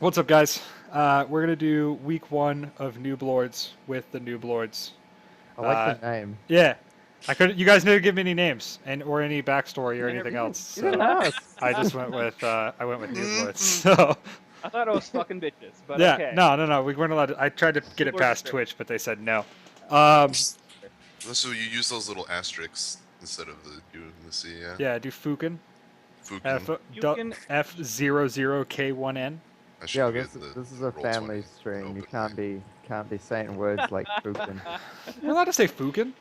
What's up, guys? We're gonna do week 1 of Noob Lords with the Noob Lords. I like the name. Yeah, I could. You guys didn't give me any names or any backstory or anything else, You didn't so ask. I just went with Noob Lords. So I thought it was fucking bitches, but yeah, okay. no, we weren't allowed. I tried to get it Lords past are great. Twitch, but they said no. So you use those little asterisks instead of the U and the C, yeah? Yeah, do Fukin. Fukin. F00K1N. I should Yo, get this is a Roll20 family and stream. You open can't be saying words like Fukin. You're allowed to say Fukin.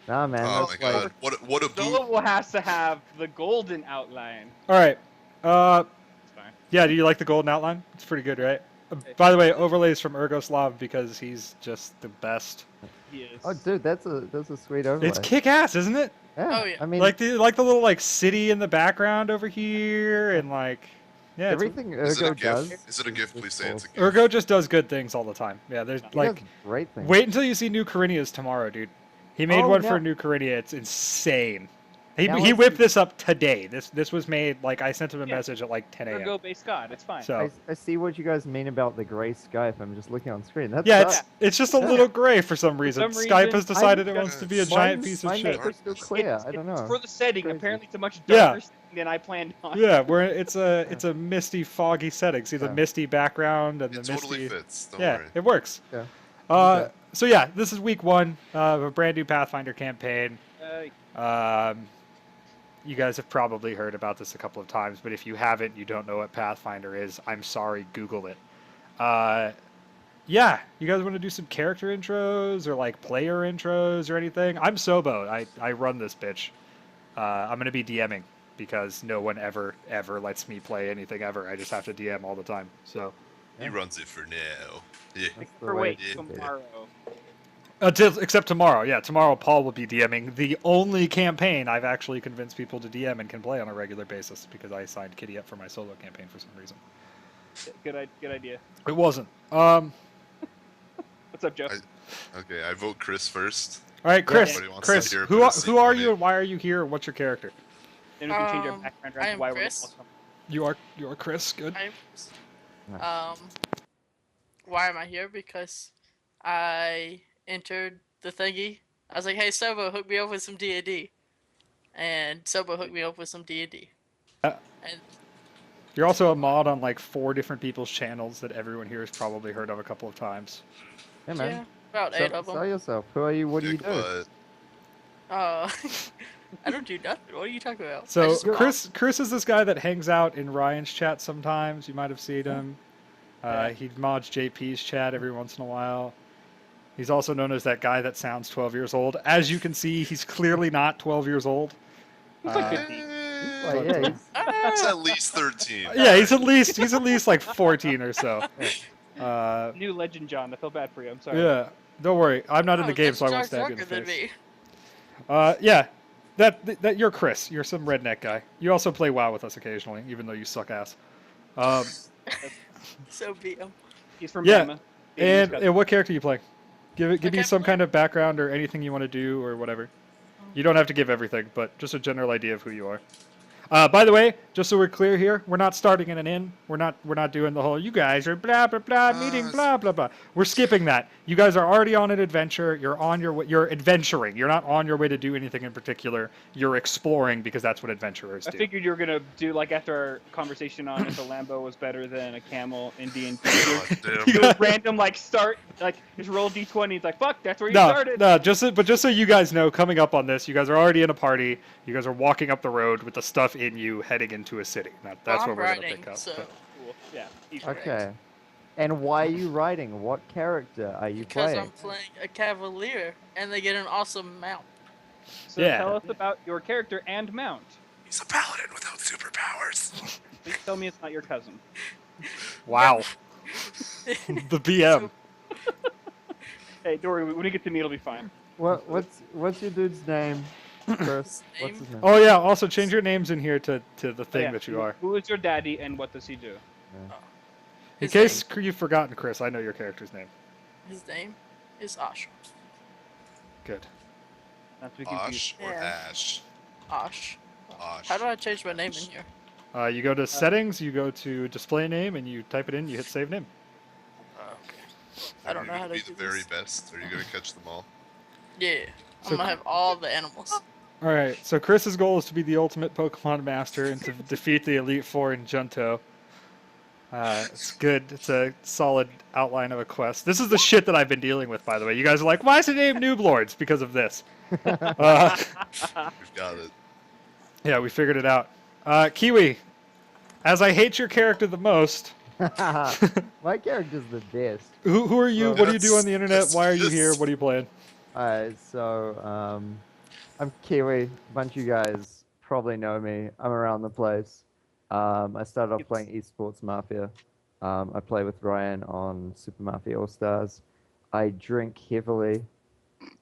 Nah, man. Oh my That's god, like, what a boot! Solo has to have the golden outline. All right. It's fine. Yeah, do you like the golden outline? It's pretty good, right? By the way, overlays from Ergoslav because he's just the best. He is. oh, dude, that's a sweet overlay. It's kick-ass, isn't it? Yeah. Oh, yeah. I mean, Like the little like city in the background over here, and like yeah, everything Is it a Ergo does. GIF? Is it a GIF? Please say it's a GIF. Ergo just does good things all the time. Yeah, there's He like does great things. wait until you see New Carinia's tomorrow, dude. He made Oh, one yeah. for New Carinia. It's insane. Now He let's whipped see- this up today. This was made like I sent him a Yeah. message at like 10 a.m. Ergo based god. It's fine. So I see what you guys mean about the gray Skype. I'm just looking on screen. That's yeah, it's just a little gray for some reason. some Skype reason, has decided it I- wants to be a Mine's- giant piece of Mine's shit. crystal clear. I don't It's know. for the setting. Crazy. Apparently, it's a much Yeah. darker setting than I planned on. Yeah, it's a misty, foggy setting. See the Yeah. misty background and It the totally misty. fits. Don't Yeah, worry. it works. Yeah. So yeah, this is week 1 of a brand new Pathfinder campaign. You guys have probably heard about this a couple of times, but if you haven't, you don't know what Pathfinder is. I'm sorry, Google it. Yeah, you guys want to do some character intros or like player intros or anything? I'm Sobo. I run this bitch. I'm gonna be DMing because no one ever lets me play anything ever. I just have to DM all the time. So He runs it for now. Yeah. That's the For way wait it should be. tomorrow. except tomorrow. Yeah, tomorrow Paul will be DMing the only campaign I've actually convinced people to DM and can play on a regular basis because I signed Kitty up for my solo campaign for some reason. Good idea. It wasn't. What's up, Joe? Okay, I vote Chris first. All right, Chris. Everybody wants to Chris, hear who about who are the you and why are you here? What's your character? Then we can change our background I around am to why Chris. You are Chris. Good. Why am I here? Because I entered the thingy. I was like, hey, Sobo, hook me up with some D&D. And Sobo hooked me up with some D&D. Uh, And You're also a mod on like 4 different people's channels that everyone here has probably heard of a couple of times. Yeah, man. yeah, about 8 of Sell them. yourself. Who are you? What do you Dick do? butt. I don't do nothing. What are you talking about? I So just go Chris is this guy that hangs out in Ryan's chat sometimes. You might have seen him. He mods JP's chat every once in a while. He's also known as that guy that sounds 12 years old. As you can see, he's clearly not 12 years old. He's like 50. Like, yeah, he's, It's at least 13. Yeah, he's at least like 14 or so. New legend, John. I feel bad for you. I'm sorry. Yeah, don't worry. I'm not in Oh, the game, that's so I won't John's stab you in younger the than face. me. Yeah, that you're Chris. You're some redneck guy. You also play WoW with us occasionally, even though you suck ass. So be him. He's from Yeah, Bama. and what character you play? Give me Okay, some play- kind of background or anything you want to do or whatever. You don't have to give everything, but just a general idea of who you are. By the way, just so we're clear here, we're not starting in an inn. We're not doing the whole you guys are blah blah blah meeting blah blah blah. We're skipping that. You guys are already on an adventure. You're on your way. You're adventuring. You're not on your way to do anything in particular. You're exploring because that's what adventurers I do. figured you were gonna do like after our conversation on if a Lambo was better than a camel in D&D. God damn. You random like start like just roll D20. It's like fuck, that's where you No, started. no, just so you guys know, coming up on this, you guys are already in a party. You guys are walking up the road with the stuff in you, heading into a city. That's Well, what I'm we're gonna writing, pick up. so but- Cool. Yeah. Easy. okay. And why are you writing? What character are you because playing? I'm playing a cavalier, and they get an awesome mount. So Yeah. tell us about your character and mount. He's a paladin without superpowers. Please tell me it's not your cousin. Wow, the BM. Hey, don't worry. When we get to me, it'll be fine. What's your dude's name? Chris. What's his name? Oh yeah, also change your names in here to the thing Yeah. that you are. Who is your daddy and what does he do? In His case you've forgotten, Chris, I know your character's name. His name is Osh. Good. Not to be confused. Osh or Yeah. Ash? Osh. Osh. How do I change my name in here? You go to settings, you go to display name, and you type it in. You hit save name. Okay. I Are don't you know how gonna to be do the very this. best? Are you gonna catch them all? Yeah. I'm So- gonna have all the animals. All right. So Chris's goal is to be the ultimate Pokemon master and to defeat the Elite Four in Johto. It's good. It's a solid outline of a quest. This is the shit that I've been dealing with, by the way. You guys are like, why is it named Noob Lords? Because of this. Uh, We've got it. yeah, we figured it out. Kiwi, as I hate your character the most, My character's the best. who are you? Well, What do you do on the Yes, internet? yes, Why are you yes. here? What are you playing? Alright, so I'm Kiwi. A bunch of you guys probably know me. I'm around the place. I started off playing Esports Mafia. I play with Ryan on Super Mafia All Stars. I drink heavily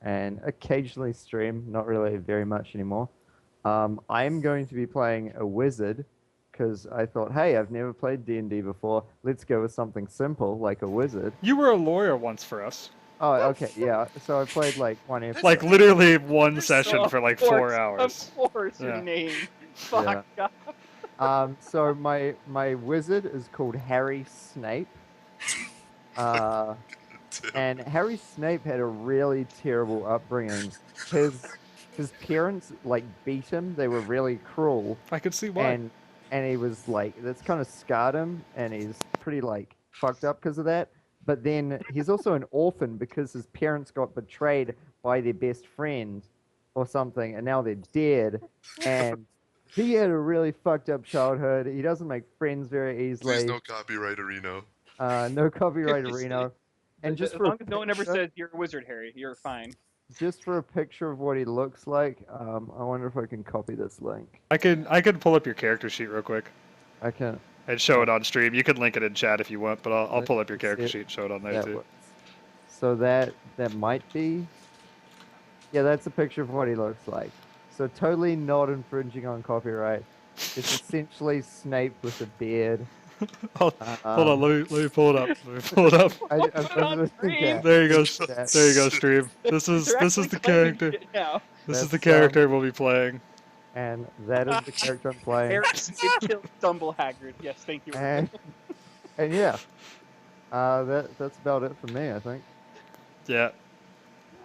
and occasionally stream, not really very much anymore. I am going to be playing a wizard because I thought, hey, I've never played D&D before. Let's go with something simple like a wizard. You were a lawyer once for us. Oh, okay, yeah. So I played like one episode. Like literally one There's session Of for like course, 4 hours. Of course, Yeah. your name. Fuck. So my wizard is called Harry Snape. And Harry Snape had a really terrible upbringing. His parents like beat him. They were really cruel, I could see why. and he was like that's kind of scarred him, and he's pretty like fucked up because of that. But then he's also an orphan because his parents got betrayed by their best friend or something, and now they're dead. And he had a really fucked up childhood. He doesn't make friends very easily. Please no copyright, Reno. No copyright, Reno. And just as for a long as no one ever picture- says you're a wizard, Harry, you're fine. just for a picture of what he looks like, I wonder if I can copy this link. I could pull up your character sheet real quick I can. and show it on stream. You can link it in chat if you want, but I'll pull up your Let's character see sheet and show it on there That too. works. So that might be. Yeah, that's a picture of what he looks like. So totally not infringing on copyright. It's essentially Snape with a beard. Hold on, let me pull it up. Let me pull it up. I'm on listening screen. to There you go. that. There you go, stream. This is They're this is actually the claiming character. shit now. This is the That's, character we'll be playing. And that is the character I'm playing. Harry Snape killed Stumble Haggard. Yes, thank you. And yeah, that's about it for me, I think. Yeah.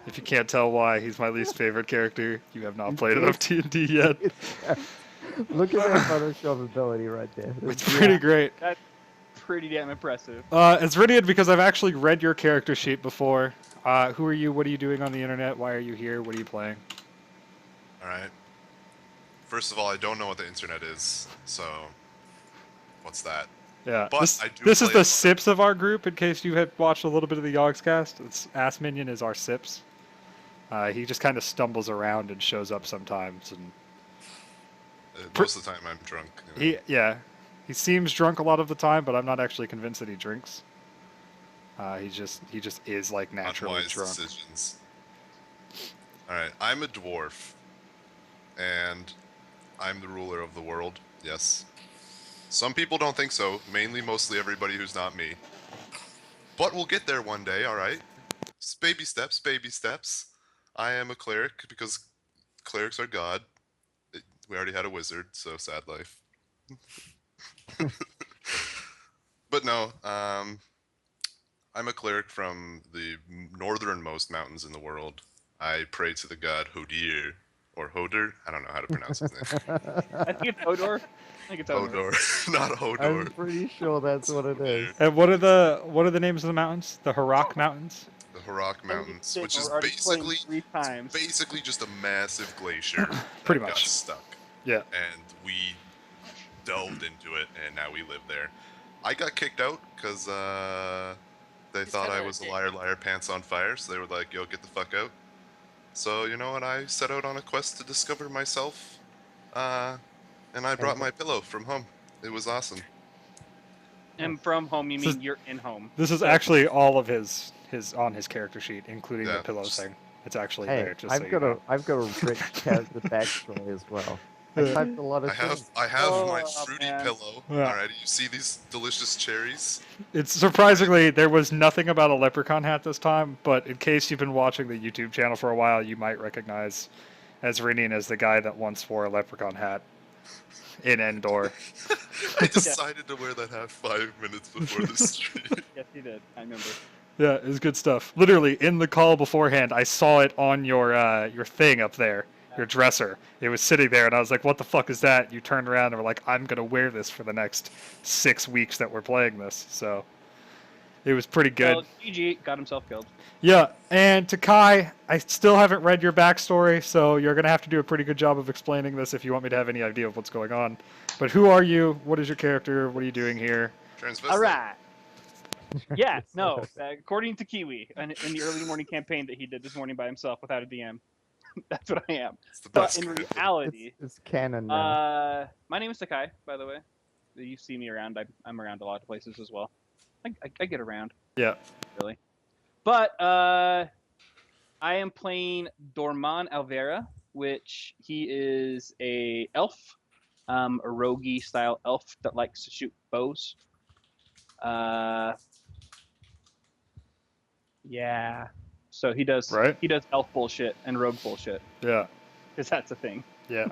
If you can't tell why he's my least favorite character, you have not played enough D&D yet. Look at that Photoshop ability right there. It's pretty great. Pretty damn impressive. It's Rydian because I've actually read your character sheet before. Who are you? What are you doing on the internet? Why are you here? What are you playing? Alright. First of all, I don't know what the internet is, so what's that? Yeah, But this, I do this is play the it. Sips of our group, in case you had watched a little bit of the Yogscast. It's Ass Minion is our Sips. He just kind of stumbles around and shows up sometimes, and Most of the time I'm drunk. You know? he seems drunk a lot of the time, but I'm not actually convinced that he drinks. He just is like naturally Unwise drunk. decisions. Alright, I'm a dwarf. And I'm the ruler of the world, yes. Some people don't think so, mostly everybody who's not me. But we'll get there one day, alright? Baby steps, baby steps. I am a cleric because clerics are god. We already had a wizard, so sad life. But no, I'm a cleric from the northernmost mountains in the world. I pray to the god Hodir, or Hoder. I don't know how to pronounce his name. I think it's Hodor. I think it's Hodor. Hodor, not I'm Hodor. pretty sure that's what it is. And what are the names of the mountains? The Harak Mountains. The Harak Mountains, We're which is already playing basically 3 times. basically just a massive glacier Pretty that got much. stuck. Yeah. And we delved into it, and now we live there. I got kicked out because they It's thought kinda I was a dick. liar, liar, pants on fire. So they were like, "Yo, get the fuck out." So you know what? I set out on a quest to discover myself, and I brought my pillow from home. It was awesome. And from home, you This is- mean you're in home. This is actually all of his on his character sheet, including Yeah, the pillow just- thing. It's actually Hey, there. Just so I've you got know. a rich character backstory as well. I typed a lot of I have things. my Oh, fruity man. pillow. Yeah. Alright, you see these delicious cherries? It's surprisingly there was nothing about a leprechaun hat this time, but in case you've been watching the YouTube channel for a while, you might recognize as Rydian as the guy that once wore a leprechaun hat. in Endor. I decided to wear that hat 5 minutes before the stream. Yes, he did. I remember. Yeah, it was good stuff. Literally, in the call beforehand, I saw it on your thing up there, your dresser. It was sitting there, and I was like, what the fuck is that? You turned around and were like, I'm going to wear this for the next 6 weeks that we're playing this. So, it was pretty good. Well, GG got himself killed. Yeah, and to Kai, I still haven't read your backstory, so you're going to have to do a pretty good job of explaining this if you want me to have any idea of what's going on. But who are you? What is your character? What are you doing here? Transvestite. All right. Yeah, no. According to Kiwi, in the early morning campaign that he did this morning by himself without a DM, that's what I am. It's the But best. in character. reality, It's canon now. my name is Takai, by the way. You see me around. I'm around a lot of places as well. I get around, Yeah. really. But I am playing Dorman Alvera, which he is a elf, a roguey style elf that likes to shoot bows. Yeah. So he does Right. he does elf bullshit and rogue bullshit, Yeah. because that's a thing. Yeah.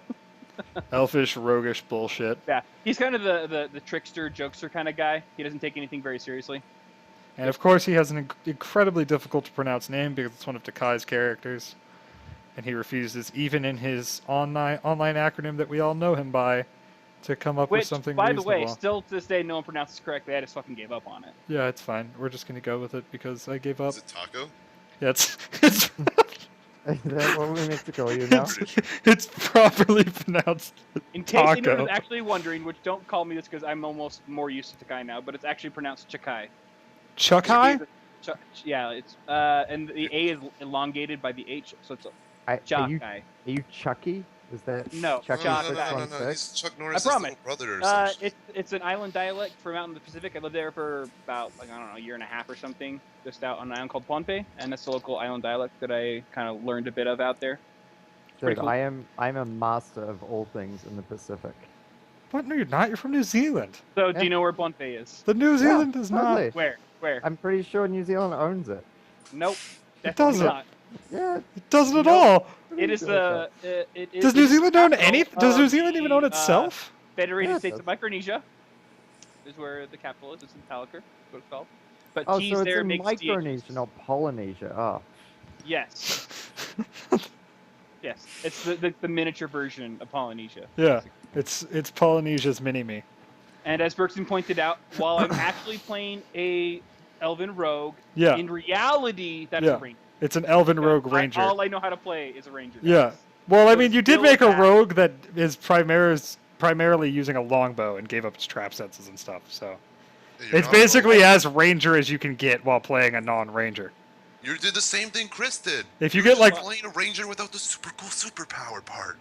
Elfish, roguish bullshit. Yeah. He's kind of the trickster, jokester kind of guy. He doesn't take anything very seriously. And of course, he has an incredibly difficult to pronounce name because it's one of Takai's characters. And he refuses, even in his online acronym that we all know him by, to come up with Which, something by reasonable. the way, still to this day, no one pronounces correctly. I just fucking gave up on it. Yeah, it's fine. We're just gonna go with it because I gave up. Is it taco? Yeah, it's Is that what we meant to call you now? Pretty sure. it's properly pronounced In case anyone taco. was actually wondering, which don't call me this because I'm almost more used to Takai now, but it's actually pronounced Chakai. Chuck-High? Yeah, it's and the A is elongated by the H, so it's Are you, Chakai. are you Chucky? Is that No, Chucky Chuck- No, no, no, no, no, 616? He's Chuck Norris' promise. little brother or something. It's an island dialect from out in the Pacific. I lived there for about, like, I don't know, a year and a half or something, just out on an island called Pohnpei, and that's the local island dialect that I kind of learned a bit of out there. Pretty Dude, cool. I'm a master of all things in the Pacific. What? No, you're not. You're from New Zealand. So, Yeah. do you know where Pohnpei is? The New Zealand Yeah, does totally. not. Where? I'm pretty sure New Zealand owns it. Nope. It definitely doesn't. not. Yeah. It doesn't at Nope. all. It is the. It is Does New the Zealand own capital anything? Does of New Zealand even own the, itself? Federated Yeah, it States does. of Micronesia is where the capital is. It's in Palantir, that's what it's called. But Oh, cheese so it's there in makes Micronesia, DHs. not Polynesia. Oh. Yes. Yes. It's the miniature version of Polynesia. Yeah. basically. It's Polynesia's mini-me. And as Bergson pointed out, while I'm actually playing a Elven Rogue, Yeah. in reality, that's Yeah. a Ranger. It's an Elven Rogue Ranger. All I know how to play is a Ranger. Yeah. guys. Well, I So mean, it's you did still make a that- rogue that is primarily using a longbow and gave up its trap senses and stuff. So Yeah, you're it's not a rogue. basically as ranger as you can get while playing a non-ranger. You did the same thing Chris did. If you were get, just like- playing a ranger without the super cool superpower part.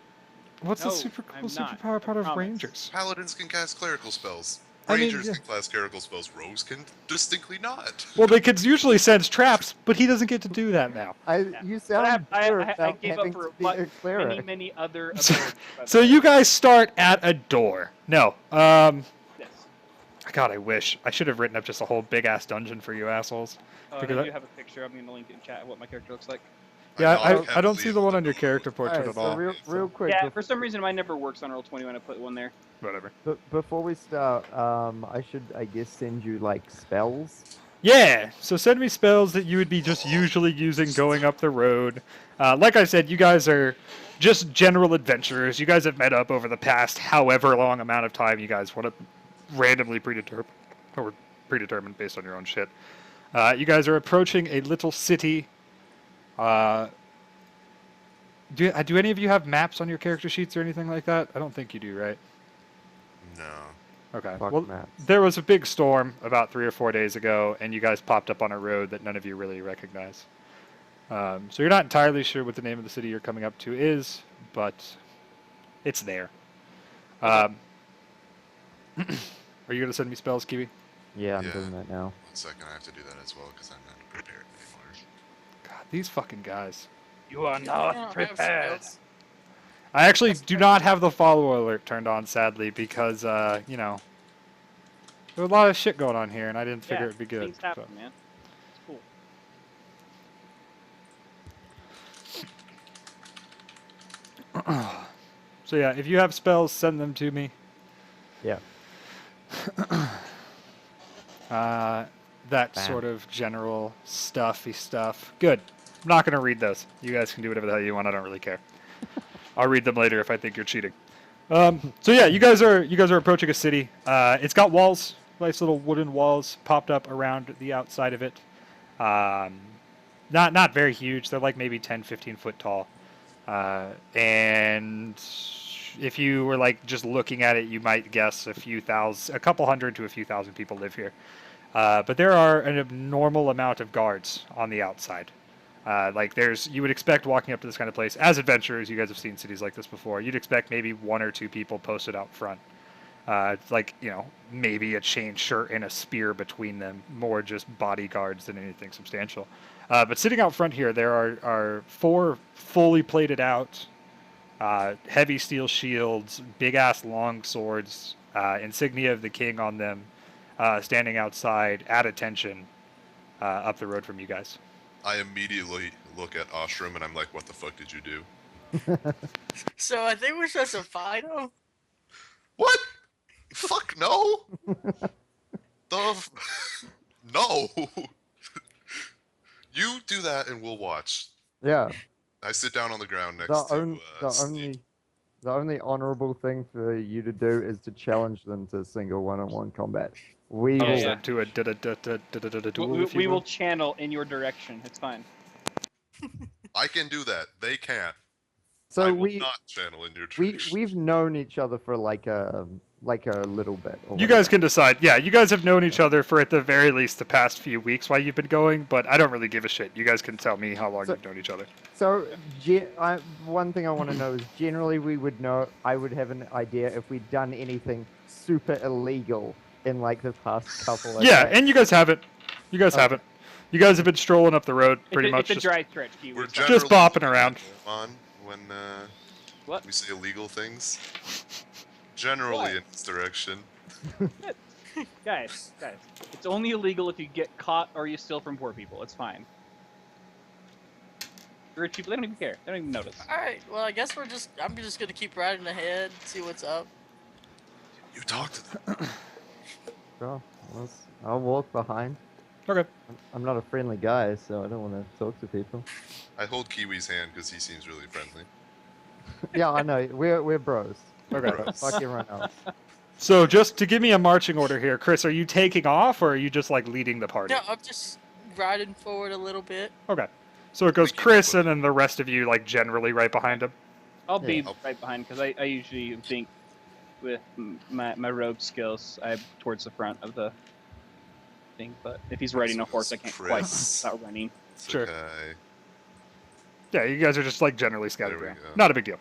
What's the No, super cool I'm not. superpower part I of promise. rangers? Paladins can cast clerical spells. I mean, Rangers yeah. can cast clerical spells. Rogues can distinctly not. Well, they could usually sense traps, but he doesn't get to do that now. You But sound bitter I about gave up having for to be a many, cleric. many other So- abilities. by the So way. you guys start at a door. No. Yes. God, I wish. I should have written up just a whole big-ass dungeon for you assholes. Oh, and Because I I- do have a picture. I'm going to link it in chat of what my character looks like. Yeah, nod I don't heavily see the one on your door. character portrait Alright, at so all. real quick, Yeah, for some reason mine never works on Roll20 when I put one there. Whatever. before we start, I should, I guess, send you like spells. Yeah, so send me spells that you would be just usually using going up the road. Like I said, you guys are just general adventurers. You guys have met up over the past however long amount of time you guys want to randomly predetermined based on your own shit. You guys are approaching a little city. Do any of you have maps on your character sheets or anything like that? I don't think you do, right? No. Okay. Fuck Well, maps. there was a big storm about 3 or 4 days ago, and you guys popped up on a road that none of you really recognize. So you're not entirely sure what the name of the city you're coming up to is, but it's there. Are you going to send me spells, Kiwi? Yeah, I'm Yeah. doing that now. 1 second, I have to do that as well because I'm not prepared anymore. God, these fucking guys. You are I not don't have prepared. spells. I actually do not have the follow alert turned on, sadly, because, you know, there's a lot of shit going on here, and I didn't figure it'd be good. Things happen, man. It's cool. So yeah, if you have spells, send them to me. Yeah. That Bam. sort of general stuffy stuff. Good. I'm not going to read those. You guys can do whatever the hell you want. I don't really care. I'll read them later if I think you're cheating. So yeah, you guys are approaching a city. It's got walls, nice little wooden walls popped up around the outside of it. Not very huge. They're like maybe 10, 15 foot tall. And if you were like just looking at it, you might guess a couple hundred to a few thousand people live here. But there are an abnormal amount of guards on the outside. You would expect walking up to this kind of place, as adventurers, you guys have seen cities like this before, you'd expect maybe one or two people posted out front. Maybe a chain shirt and a spear between them, more just bodyguards than anything substantial. But sitting out front here, there are 4 fully plated out, heavy steel shields, big-ass long swords, insignia of the king on them, standing outside at attention up the road from you guys. I immediately look at Ostrom and I'm like, what the fuck did you do? So I think we're supposed to fight him. What? Fuck no! No! You do that and we'll watch. Yeah. I sit down on the ground next The, to on, the Steve. only honorable thing for you to do is to challenge them to single one-on-one combat. We Oh, will. so to a duel, if you We will. will channel in your direction. It's fine. I can do that. They can't. I So will we not channel in your we direction. we've known each other for like a little bit. Or You guys whatever. can decide. Yeah, you guys have known each other for at the very least the past few weeks while you've been going, but I don't really give a shit. You guys can tell me how long So- you've known each other. So, one thing I want to know is generally we would know. I would have an idea if we'd done anything super illegal in like the past couple of Yeah, days. and you guys haven't. You guys Okay. haven't. You guys have been strolling up the road pretty it's much. a dry stretch, Kiwi. We're It's fine. Just generally bopping around. on when What? we say illegal things. Generally What? in this direction. Guys, it's only illegal if you get caught or you steal from poor people. It's fine. Rich people, they don't even care. They don't even notice. All right. Well, I guess I'm just gonna keep riding ahead, see what's up. You talk to them. Sure, I'll walk behind. Okay. I'm not a friendly guy, so I don't want to talk to people. I hold Kiwi's hand because he seems really friendly. Yeah, I know. We're bros. Okay. Fuck everyone else. So just to give me a marching order here, Chris, are you taking off or are you just like leading the party? No, I'm just riding forward a little bit. Okay. So it goes keep up Chris with and then the rest of you like generally right behind him. I'll be Yeah. right behind because I usually think with my rogue skills, I'm towards the front of the thing. But if he's riding a horse, I can't quite Chris. without running. It's Sure. okay. Yeah, you guys are just like generally scattered There we around. go. Not a big deal.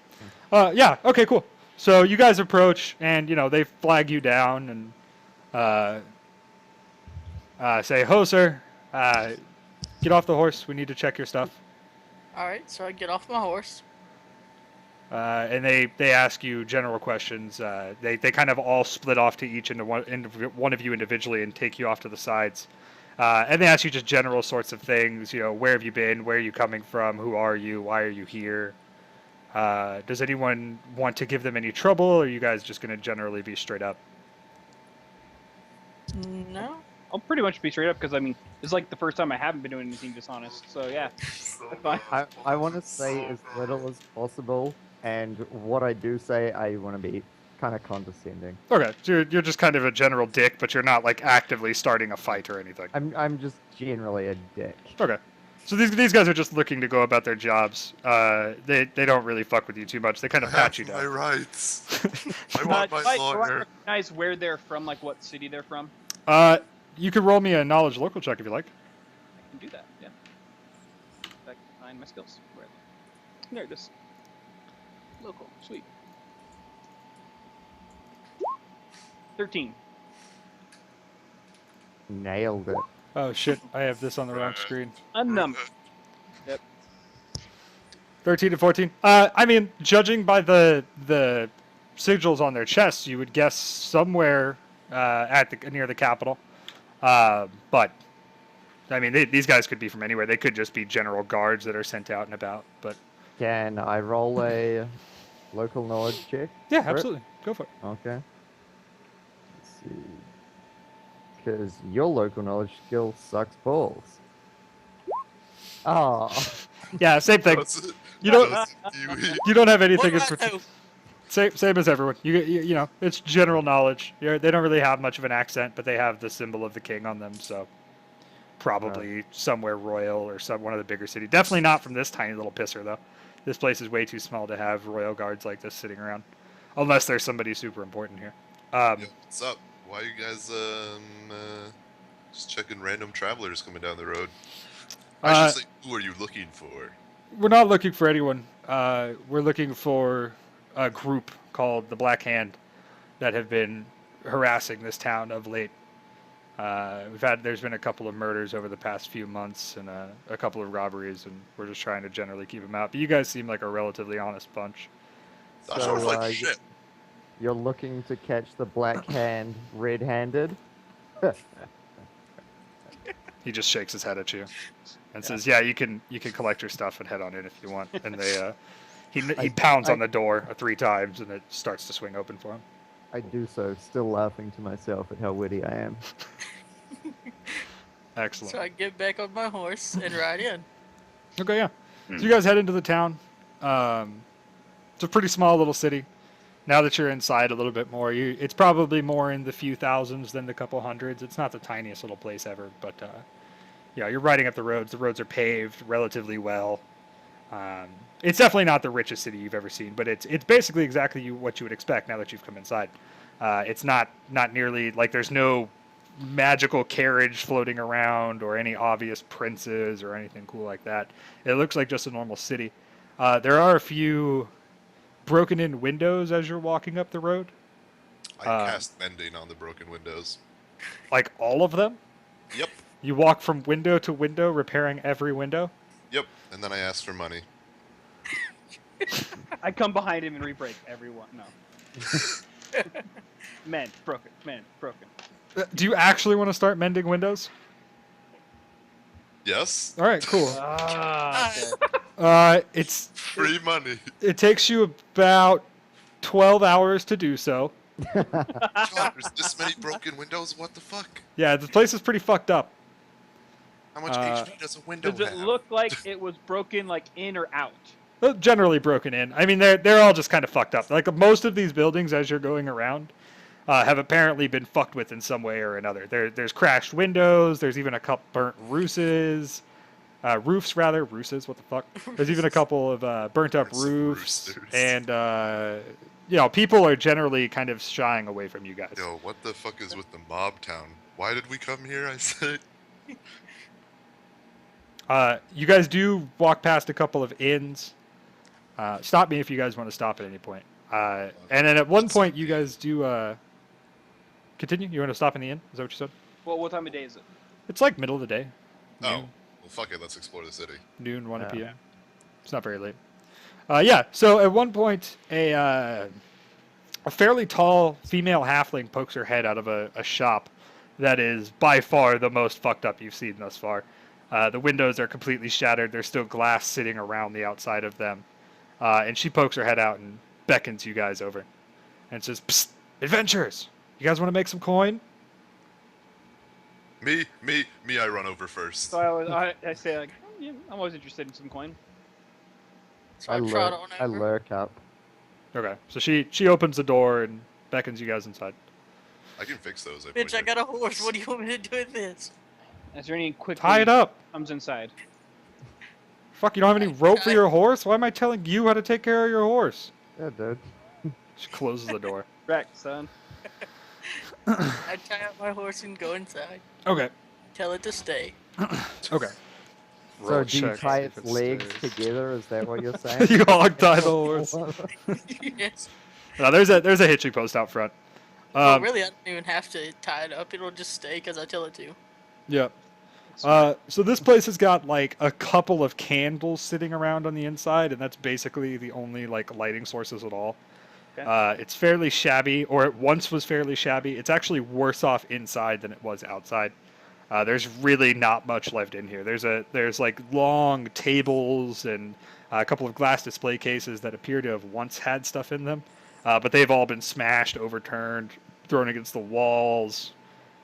Yeah, okay, cool. So you guys approach and they flag you down and say, "Ho, sir, get off the horse. We need to check your stuff." All right, so I get off my horse. And they ask you general questions. They kind of all split off to each into one of you individually and take you off to the sides. And they ask you just general sorts of things. Where have you been? Where are you coming from? Who are you? Why are you here? Does anyone want to give them any trouble? Or are you guys just going to generally be straight up? No. I'll pretty much be straight up because I mean it's like the first time I haven't been doing anything dishonest. So yeah, that's fine. I want to say as little as possible, and what I do say, I want to be kind of condescending. Okay, so you're just kind of a general dick, but you're not like actively starting a fight or anything. I'm just generally a dick. Okay. So these guys are just looking to go about their jobs. They don't really fuck with you too much. They kind of pat you My down. rights. I want my do I lawyer. recognize where they're from, like what city they're from? You could roll me a knowledge local check if you like. I can do that. Yeah. I can find my skills. Where? There it is. Local. Sweet. 13. Nailed it. Oh shit! I have this on the wrong screen. A number. 13 to 14. I mean, judging by the sigils on their chests, you would guess somewhere near the capital. But I mean, these guys could be from anywhere. They could just be general guards that are sent out and about. But Can I roll a local knowledge check? yeah, for it? absolutely, go for it. Okay. Because your local knowledge skill sucks balls. Oh, Yeah, same thing. Does it? You don't Does it? you don't have What anything do in I particular. know? Same as everyone. You know, it's general knowledge. They don't really have much of an accent, but they have the symbol of the king on them, so probably somewhere royal or one of the bigger cities. Definitely not from this tiny little pisser though. This place is way too small to have royal guards like this sitting around, unless there's somebody super important here. Yo, what's up? Why you guys just checking random travelers coming down the road? I should say, who are you looking for? We're not looking for anyone. We're looking for a group called the Black Hand that have been harassing this town of late. There's been a couple of murders over the past few months and a couple of robberies, and we're just trying to generally keep them out. But you guys seem like a relatively honest bunch. That sounds like y- shit. you're looking to catch the Black Hand red-handed? He just shakes his head at you and says, "Yeah, you can collect your stuff and head on in if you want." And he pounds on the door 3 times, and it starts to swing open for him. I do so, still laughing to myself at how witty I am. Excellent. So I get back on my horse and ride in. Okay, yeah. So you guys head into the town. It's a pretty small little city. Now that you're inside a little bit more, it's probably more in the few thousands than the couple hundreds. It's not the tiniest little place ever, but yeah, you're riding up the roads. The roads are paved relatively well. It's definitely not the richest city you've ever seen, but it's basically exactly what you would expect now that you've come inside. It's not nearly like there's no magical carriage floating around or any obvious princes or anything cool like that. It looks like just a normal city. There are a few broken in windows as you're walking up the road. I cast mending on the broken windows. Like all of them? Yep. You walk from window to window, repairing every window? Yep. And then I ask for money. I come behind him and re-break everyone. No. Man, broken. Man, broken. Do you actually want to start mending windows? Yes. All right, cool. Ah, okay. Free money. It takes you about 12 hours to do so. God, there's this many broken windows. What the fuck? Yeah, the place is pretty fucked up. How much HP does a window Does it have? look like it was broken, like in or out? Generally broken in. I mean, they're all just kind of fucked up. Like most of these buildings, as you're going around, have apparently been fucked with in some way or another. There's crashed windows. There's even a couple burnt roofs. Roofs. What the fuck? There's even a couple of burnt up roofs, Roosters. and people are generally kind of shying away from you guys. Yo, what the fuck is with the mob town? Why did we come here? I said. You guys do walk past a couple of inns. Stop me if you guys want to stop at any point. And then at one point, you guys do continue. You want to stop in the inn? Is that what you said? Well, what time of day is it? It's like middle of the day. Oh, Noon, well, fuck it. Let's explore the city. noon 1 Yeah. p.m. It's not very late. Yeah. So at one point, a fairly tall female halfling pokes her head out of a shop that is by far the most fucked up you've seen thus far. The windows are completely shattered. There's still glass sitting around the outside of them. And she pokes her head out and beckons you guys over and says, "Psst, adventurers! You guys want to make some coin?" Me, I run over first. So I say like, yeah, I'm always interested in some coin. So I trot on I over. lurk up. Okay. So she opens the door and beckons you guys inside. I can fix those. Bitch, I got a horse. What do you want me to do with this? Is there any quick Tie it up. comes inside? Fuck, you don't have any rope for your horse? Why am I telling you how to take care of your horse? Yeah, dude. She closes the door. Wreck, son. I tie up my horse and go inside. Okay. Tell it to stay. Okay. So Roll do you check, tie see if its it legs stays. together? Is that what you're saying? You hog tie the horse. Yes. No, there's a hitching post out front. Well, really, I don't even have to tie it up. It'll just stay because I tell it to. Yep. So this place has got like a couple of candles sitting around on the inside, and that's basically the only like lighting sources at all. Okay. It's fairly shabby, or it once was fairly shabby. It's actually worse off inside than it was outside. There's really not much left in here. There's like long tables and a couple of glass display cases that appear to have once had stuff in them, but they've all been smashed, overturned, thrown against the walls.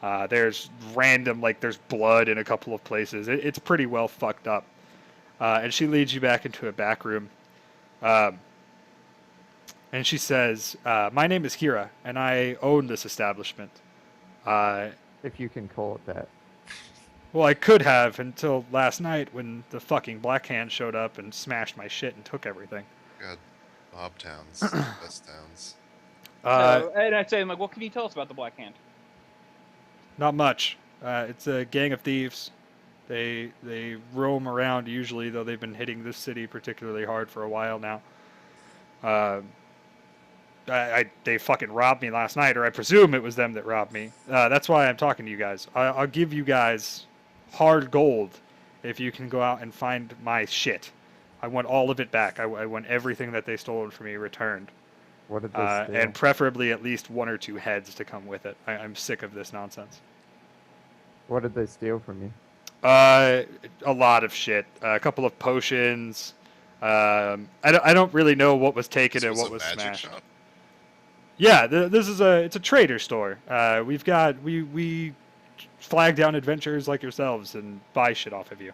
There's random, like, there's blood in a couple of places. It's pretty well fucked up. And she leads you back into a back room. And she says, my name is Kira, and I own this establishment. If you can call it that. Well, I could have until last night when the fucking Black Hand showed up and smashed my shit and took everything. God, Bob Towns, best towns. And I'd say, I'm like, what can you tell us about the Black Hand? Not much. It's a gang of thieves. They roam around usually, though they've been hitting this city particularly hard for a while now. They fucking robbed me last night, or I presume it was them that robbed me. That's why I'm talking to you guys. I'll give you guys hard gold if you can go out and find my shit. I want all of it back. I want everything that they stole from me returned. What did they steal? And preferably at least 1 or 2 heads to come with it. I'm sick of this nonsense. What did they steal from you? A lot of shit. A couple of potions. I don't really know what was taken and what was magic smashed. shop? Yeah, it's a trader store. We flag down adventurers like yourselves and buy shit off of you.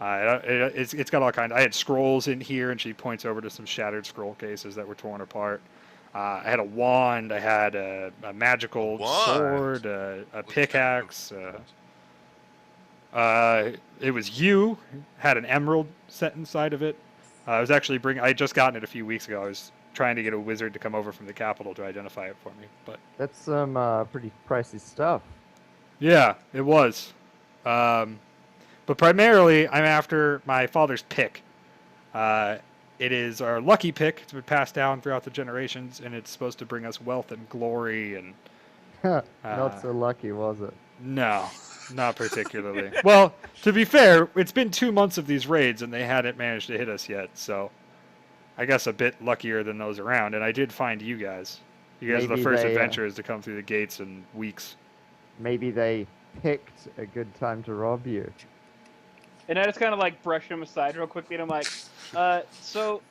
It's got all kinds. I had scrolls in here, and she points over to some shattered scroll cases that were torn apart. I had a wand. I had a magical sword, a pickaxe. It was you. Had an emerald set inside of it. I was actually I had just gotten it a few weeks ago. I was trying to get a wizard to come over from the capital to identify it for me, but That's some pretty pricey stuff. yeah, it was. But primarily, I'm after my father's pick. It is our lucky pick. It's been passed down throughout the generations, and it's supposed to bring us wealth and glory. And Not so lucky, was it? no, not particularly. Well, to be fair, it's been 2 months of these raids, and they hadn't managed to hit us yet. So, I guess a bit luckier than those around. And I did find you guys. You guys are the Maybe first they, adventurers to come through the gates in weeks. Maybe they picked a good time to rob you. And I just kind of like brush him aside real quickly, and I'm like, so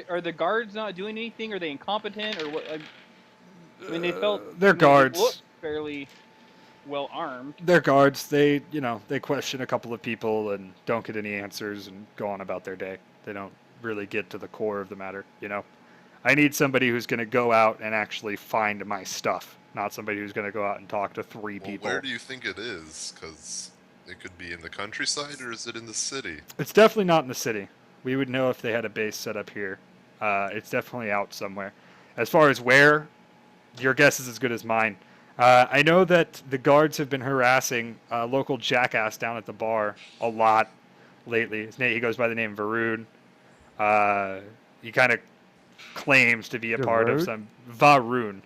are the guards not doing anything? Are they incompetent, or what? I mean, they felt They're they guards. looked fairly well armed. They're guards. They question a couple of people and don't get any answers and go on about their day. They don't really get to the core of the matter, I need somebody who's going to go out and actually find my stuff, not somebody who's going to go out and talk to 3 Well, people. where do you think it is? Because it could be in the countryside, or is it in the city? It's definitely not in the city. We would know if they had a base set up here. It's definitely out somewhere. As far as where, your guess is as good as mine. I know that the guards have been harassing a local jackass down at the bar a lot lately. He goes by the name Varun. He kind of claims to be a part of Varun? some Varun.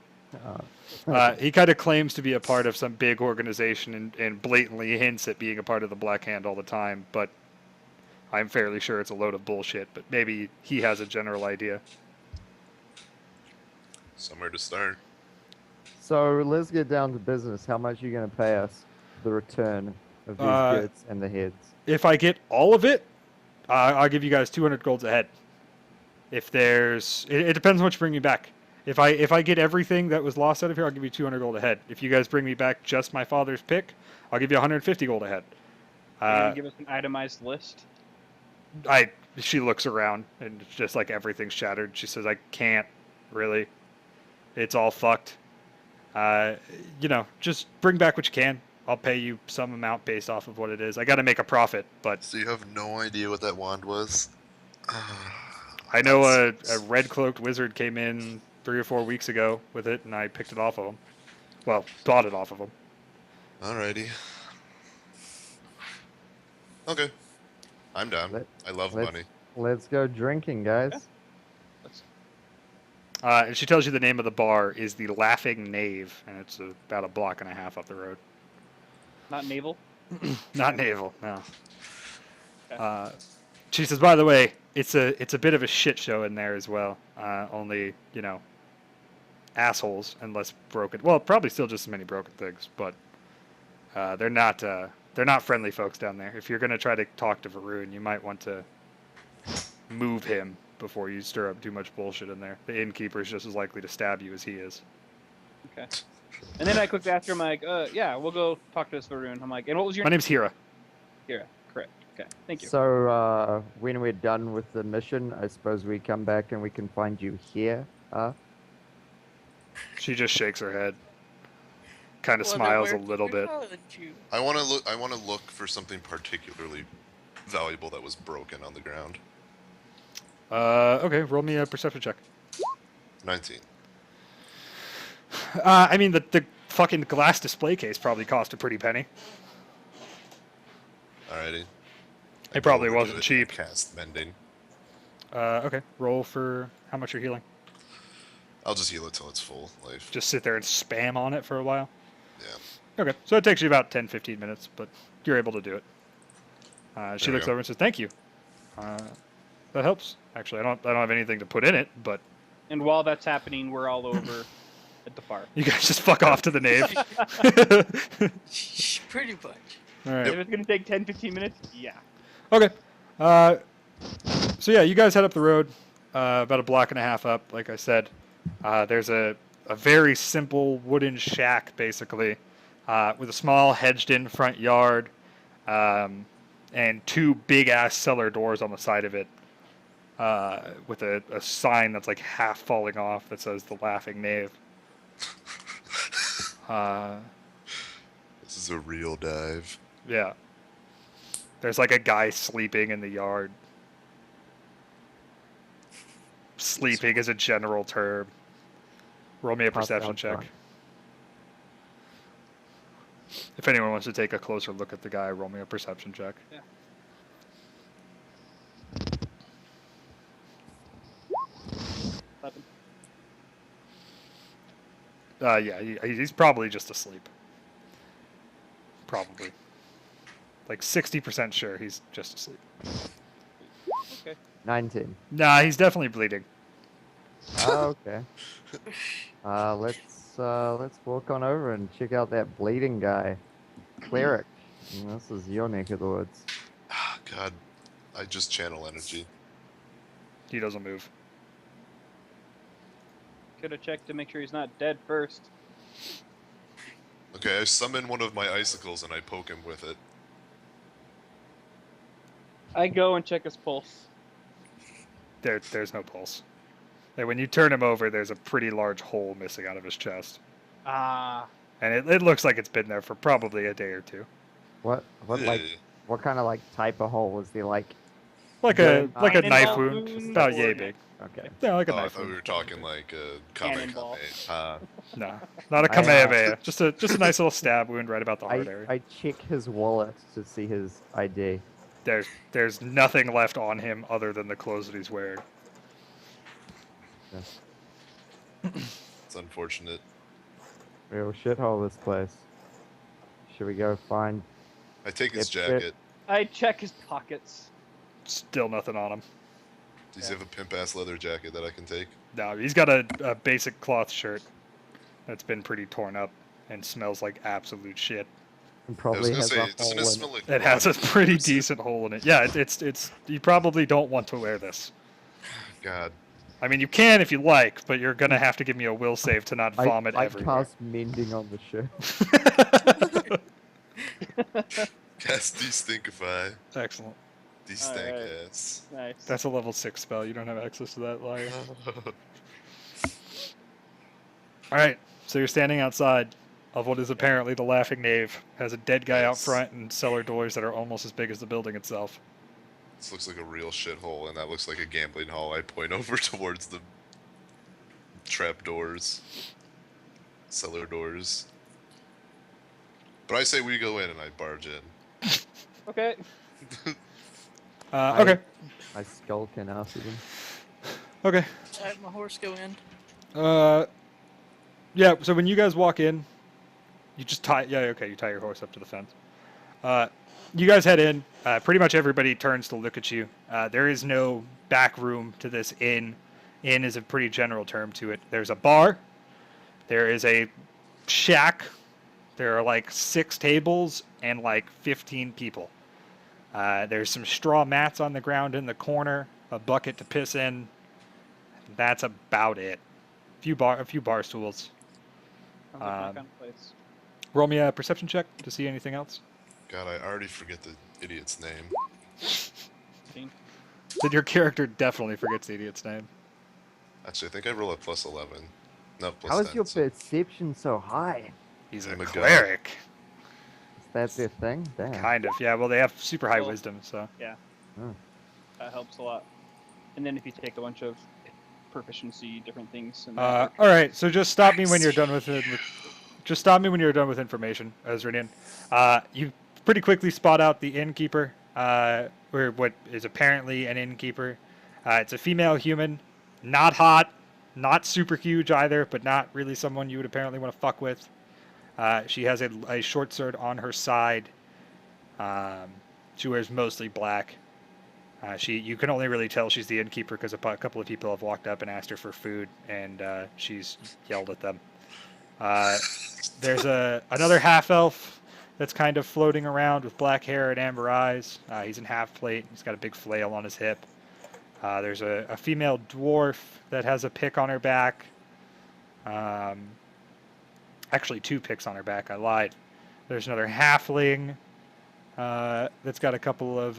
He kind of claims to be a part of some big organization and blatantly hints at being a part of the Black Hand all the time, but I'm fairly sure it's a load of bullshit, but maybe he has a general idea. Somewhere to start. So let's get down to business. How much are you going to pay us for the return of these goods and the heads? If I get all of it, I'll give you guys 200 golds a head. If there's... It depends on what you bring me back. If I get everything that was lost out of here, I'll give you 200 gold a head. If you guys bring me back just my father's pick, I'll give you 150 gold a head. Can you give us an itemized list? She looks around, and it's just like everything's shattered. She says, I can't, really. It's all fucked. Just bring back what you can. I'll pay you some amount based off of what it is. I got to make a profit, but So you have no idea what that wand was? I know a red-cloaked wizard came in 3 or 4 weeks ago with it, and I picked it off of him. Well, bought it off of him. Alrighty. Okay. I'm down. I love money. Let's go drinking, guys. And she tells you the name of the bar is the Laughing Knave, and it's about a block and a half up the road. Not naval. Not naval, no. Okay. She says, by the way, it's a bit of a shit show in there as well. Only, assholes and less broken. Well, probably still just as many broken things, but they're not friendly folks down there. If you're gonna try to talk to Varun, you might want to move him before you stir up too much bullshit in there. The innkeeper is just as likely to stab you as he is. Okay. And then I quickly asked her, I'm like, yeah, we'll go talk to this Varun. I'm like, and what was your My name's Hira. Kira? Correct. Okay, thank you. So, when we're done with the mission, I suppose we come back and we can find you here. She just shakes her head, kind of Well, then smiles a where little can we bit. find you? I want to look. I want to look for something particularly valuable that was broken on the ground. Okay, roll me a perception check. 19. I mean, the fucking glass display case probably cost a pretty penny. Alrighty. It probably wasn't cheap. Cast mending. Okay, roll for how much you're healing. I'll just heal it till it's full life. Just sit there and spam on it for a while. Yeah. Okay, so it takes you about 10, 15 minutes, but you're able to do it. She There we looks go. over and says, "Thank you. That helps. Actually, I don't have anything to put in it, but And while that's happening, we're all over at the bar. you guys just fuck off to the nave." Pretty much. All right. If it's gonna take 10, 15 minutes, yeah. Okay. So yeah, you guys head up the road, about a block and a half up. Like I said, there's a very simple wooden shack, basically, with a small hedged-in front yard, and two big-ass cellar doors on the side of it, with a sign that's like half falling off that says "The Laughing Knave." This is a real dive. Yeah. There's like a guy sleeping in the yard. Sleeping is a general term. Roll me a Passed perception out check. drunk. If anyone wants to take a closer look at the guy, roll me a perception check. Yeah. Yeah, he's probably just asleep. Probably. Like 60% sure he's just asleep. Okay. 19. Nah, he's definitely bleeding. Oh, okay. Let's walk on over and check out that bleeding guy, cleric. This is your neck of the woods. Ah, God, I just channel energy. He doesn't move. Could have checked to make sure he's not dead first. Okay, I summon one of my icicles and I poke him with it. I go and check his pulse. There's no pulse. And when you turn him over, there's a pretty large hole missing out of his chest. Ah. And it looks like it's been there for probably a day or two. What kind of like type of hole was there? Like, Like Very a like a Cannonball knife wound, wound about or- yay big. okay. Yeah, like a Oh, I knife thought we wound. were talking like a Cannonball. Kamehameha. No, not a I, Kamehameha. Just a nice little stab wound right about the heart area. I check his wallet to see his ID. There's nothing left on him other than the clothes that he's wearing. It's unfortunate. Real shithole, this place. Should we go find? I take his Yep, jacket. I check his pockets. Still nothing on him. Does he have a pimp-ass leather jacket that I can take? No, he's got a basic cloth shirt that's been pretty torn up and smells like absolute shit. And I was probably gonna has say, a doesn't hole it in smell like It has a blood? pretty decent hole in it. Yeah, it's you probably don't want to wear this. God. I mean, you can if you like, but you're gonna have to give me a will save to not vomit I everywhere. cast mending on the shirt. Cast Destinkify. Excellent. Destank Alright. ass. Nice. That's a level 6 spell. You don't have access to that, liar. All right, so you're standing outside of what is apparently the Laughing Knave. Has a dead guy out Yes. front and cellar doors that are almost as big as the building itself. This looks like a real shithole, and that looks like a gambling hall. I point over towards the trap doors, cellar doors. But I say we go in, and I barge in. Okay. Okay. I skulk in after them. Okay. I have my horse go in. Yeah. So when you guys walk in, you just tie. Yeah. Okay. You tie your horse up to the fence. You guys head in. Pretty much everybody turns to look at you. There is no back room to this inn. Inn is a pretty general term to it. There's a bar. There is a shack. There are like 6 tables and like 15 people. There's some straw mats on the ground in the corner, a bucket to piss in. That's about it. A few bar stools. Sounds like my kind of place. Roll me a perception check to see anything else. God, I already forget the idiot's name. 15. Then your character definitely forgets the idiot's name. Actually, I think I roll a plus 11. No, plus How 10. is your so- perception so high? He's a I'm a god. cleric. Is that their thing? Damn. Kind of, yeah. Well, they have super high Well, wisdom, so. That helps a lot. And then if you take a bunch of proficiency, different things. And All right, so just stop me when you're done with it. Just stop me when you're done with information, Ezranian. You pretty quickly spot out the innkeeper, or what is apparently an innkeeper. It's a female human, not hot, not super huge either, but not really someone you would apparently want to fuck with. She has a short sword on her side. She wears mostly black. You can only really tell she's the innkeeper because a couple of people have walked up and asked her for food, and she's yelled at them. There's another half elf that's kind of floating around with black hair and amber eyes. He's in half plate. He's got a big flail on his hip. There's a female dwarf that has a pick on her back. Actually, 2 picks on her back. I lied. There's another halfling that's got a couple of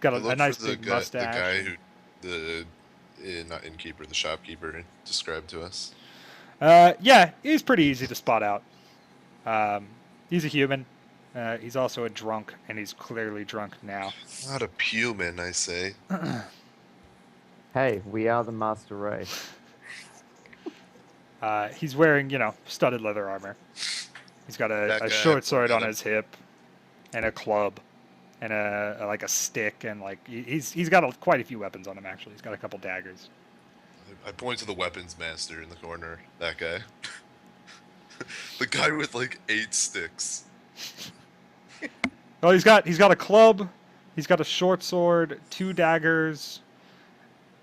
got I a looked nice for the big guy, mustache. The guy who, not innkeeper, the shopkeeper described to us. Yeah, he's pretty easy to spot out. He's a human. He's also a drunk, and he's clearly drunk now. Not a human, I say. Hey, we are the master race. He's wearing, studded leather armor. He's got That a guy, short sword on forget him. his hip, and a club, and a stick, and he's got quite a few weapons on him. Actually, he's got a couple daggers. I point to the weapons master in the corner. That guy. The guy with like 8 sticks. Well, he's got a club, he's got a short sword, 2 daggers,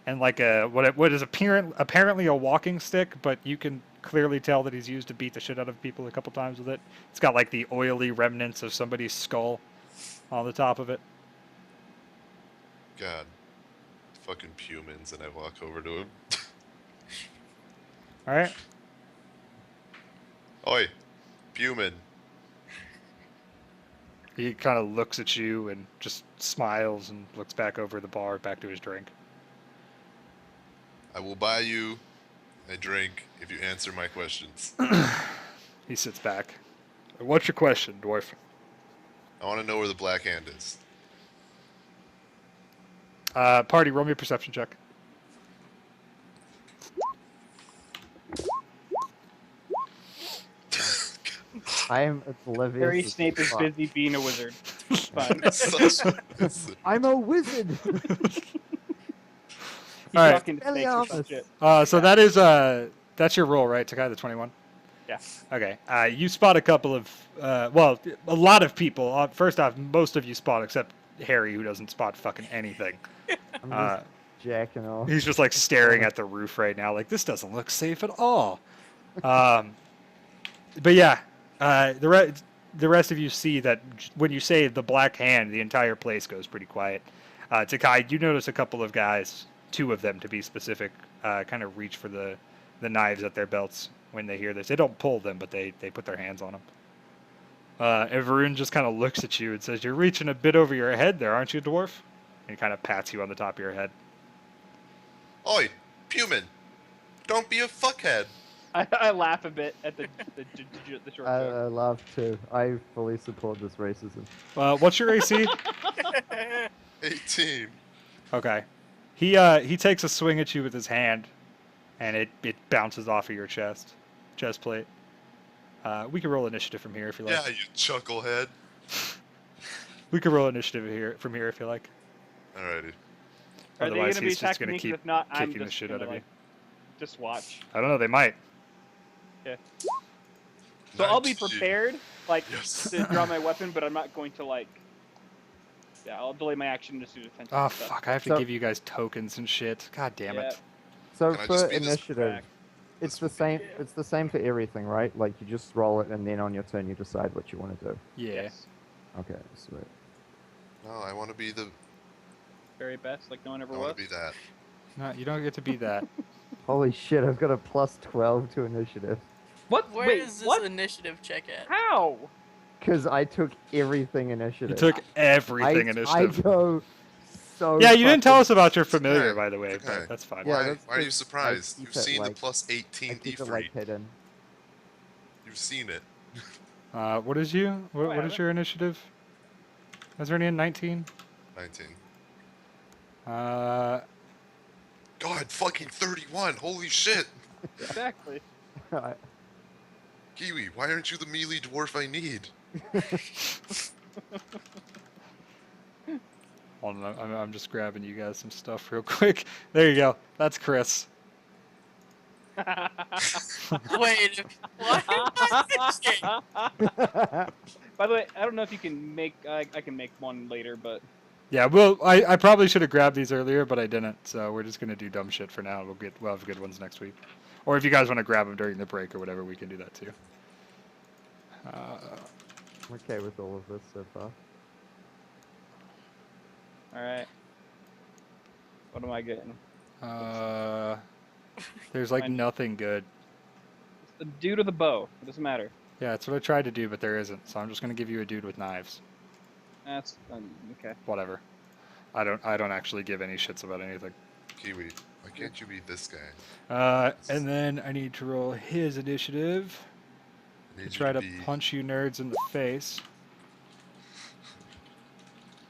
and like what is apparently a walking stick, but you can clearly tell that he's used to beat the shit out of people a couple times with it. It's got like the oily remnants of somebody's skull on the top of it. God. Fucking humans, and I walk over to him. All right. Oi, human. He kind of looks at you and just smiles and looks back over the bar, back to his drink. I will buy you a drink if you answer my questions. He sits back. What's your question, dwarf? I want to know where the black hand is. Party, roll me a perception check. I am oblivious. Harry as Snape is fuck. busy being a wizard. Fine. I'm a wizard. He's All right. talking to snakes or some Expelliarmus. shit. So that's your roll, right, Takai, the 21? Yeah. Okay. You spot a couple of, a lot of people. First off, most of you spot except Harry, who doesn't spot fucking anything. I'm just jacking off. He's just like staring at the roof right now, like this doesn't look safe at all. But yeah, the rest of you see that when you say the black hand, the entire place goes pretty quiet. Takai, you notice a couple of guys, 2 of them to be specific, kind of reach for the knives at their belts when they hear this. They don't pull them, but they put their hands on them. And Varun just kind of looks at you and says, "You're reaching a bit over your head there, aren't you, dwarf?" And he kind of pats you on the top of your head. Oi, human. Don't be a fuckhead. I laugh a bit at the short I joke. love to. I fully support this racism. What's your AC? 18. Okay. He takes a swing at you with his hand, and it bounces off of your chest plate. We can roll initiative from here if you like. Yeah, you chucklehead. We can roll initiative from here if you like. Alrighty. Are they Otherwise, going to be he's just attacking gonna me? 'Cause keep if not, I'm kicking the just shit gonna, out of you. just watch. I don't know. They might. So I'll be 19. prepared, Yes. to draw my weapon, but I'm not going to Yeah, I'll delay my action to do defensive Oh stuff. fuck! I have to So- give you guys tokens and shit. God damn Yeah. it. So Can I for just be this initiative, back? it's the same. It's the same for everything, right? Like you just roll it, and then on your turn you decide what you want to do. Yeah. Yes. Okay, sweet. No, I want to be the. Very best, like no one ever I was. want to be that. No, you don't get to be that. Holy shit! I've got a +12 to initiative. What? Where Wait, is this what? initiative check at? How? Because I took everything You initiative. took everything I initiative. go so. Yeah, you didn't tell us fucking- about your familiar, Okay, by the way, okay. but that's fine. Yeah, Why? that's Why are you 'cause I surprised? keep You've it, seen the like- plus I 18 keep it Ifrit. like hidden. You've seen it. What is you? What, I what is haven't. your initiative? Is there any in 19? 19. Uh, God, fucking 31. Holy shit. Exactly. Kiwi, why aren't you the melee dwarf I need? hold on, I'm just grabbing you guys some stuff real quick. There you go. That's Chris. Wait, what? By the way, I don't know if you can make. I can make one later, but Yeah, well, I probably should have grabbed these earlier, but I didn't. So we're just gonna do dumb shit for now. We'll have good ones next week. Or if you guys want to grab them during the break or whatever, we can do that too. I'm okay with all of this so far. all right. What am I getting? There's like Fine. nothing good. It's the dude or the bow. It doesn't matter. Yeah, that's what I tried to do, but there isn't. So I'm just gonna give you a dude with knives. That's okay. Whatever. I don't actually give any shits about anything. Kiwi, why can't you be this guy? And then I need to roll his initiative I need to you try to be... punch you nerds in the face.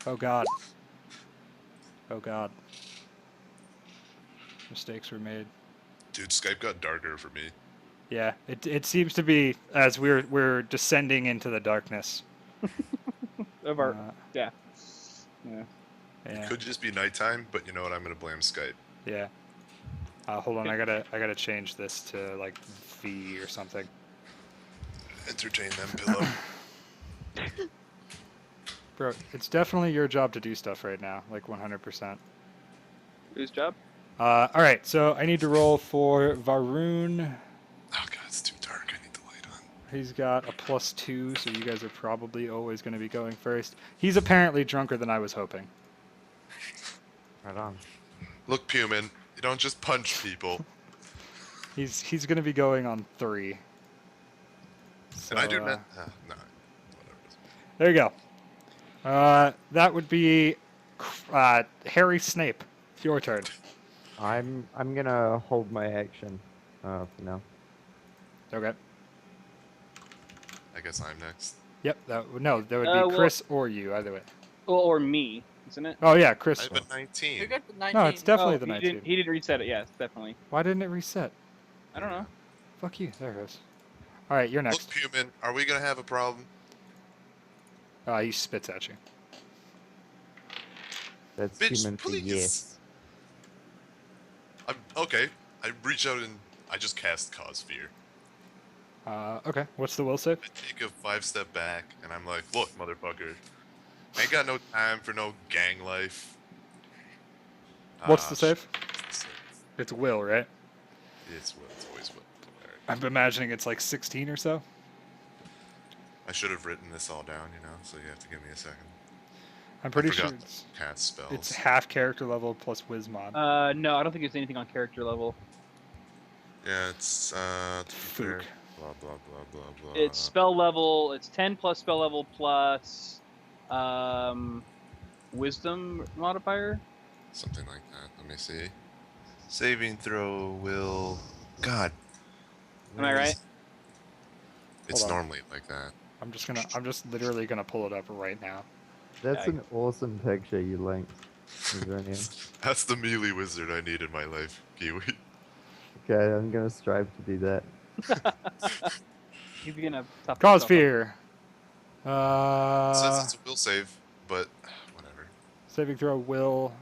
Oh god. Oh god. Mistakes were made. Dude, Skype got darker for me. Yeah, it seems to be as we're descending into the darkness. Of our Uh, yeah. Yeah. It Yeah. could just be nighttime, but you know what? I'm gonna blame Skype. Yeah. Hold on, I gotta change this to like V or something. Entertain them, pillow. Bro, it's definitely your job to do stuff right now, like 100%. Whose job? All right, so I need to roll for Varun. Oh god, it's too dark. I need the light on. He's got a +2, so you guys are probably always going to be going first. He's apparently drunker than I was hoping. Right on. Look, Puman, you don't just punch people. He's going to be going on 3. So, And I do not. No, whatever. there you go. That would be Harry Snape. It's your turn. I'm gonna hold my action for now. Okay. I guess I'm next. Yep. That would be well- Chris or you, either way. Or me, isn't it? Oh yeah, I Chris. have will. a 19. Who got the 19? No, it's definitely the he 19. didn't. He didn't reset it. Yes, definitely. Why didn't it reset? I don't know. Fuck you. There it goes. All right, you're Look, next. Puman, are we gonna have a problem? He spits at you. That's Bitch, human for please. yes. I'm okay. I reach out and I just cast Cause Fear. Okay. What's the will save? I take a 5-step back and I'm like, look, motherfucker. I ain't got no time for no gang life. What's the save? Shit. It's will, right? It's will. It's always will. Alright. I'm imagining it's like 16 or so. I should have written this all down, you know, so you have to give me a second. I'm pretty I sure forgot it's, to cast spells. it's half character level plus whiz mod. No, I don't think there's anything on character level. Yeah, it's to be fair, Fook. blah blah blah blah blah. It's spell level. It's 10 plus spell level plus wisdom modifier. Something like that. Let me see. Saving throw will. God. Am I where right? is- It's Hold on. normally like that. I'm just literally gonna pull it up right now. That's Yeah. an awesome picture you linked. Virginia. That's the melee wizard I need in my life, Kiwi. Okay, I'm gonna strive to do that. He's gonna tough Cause himself up. fear. It says it's a will save, but whatever. Saving throw will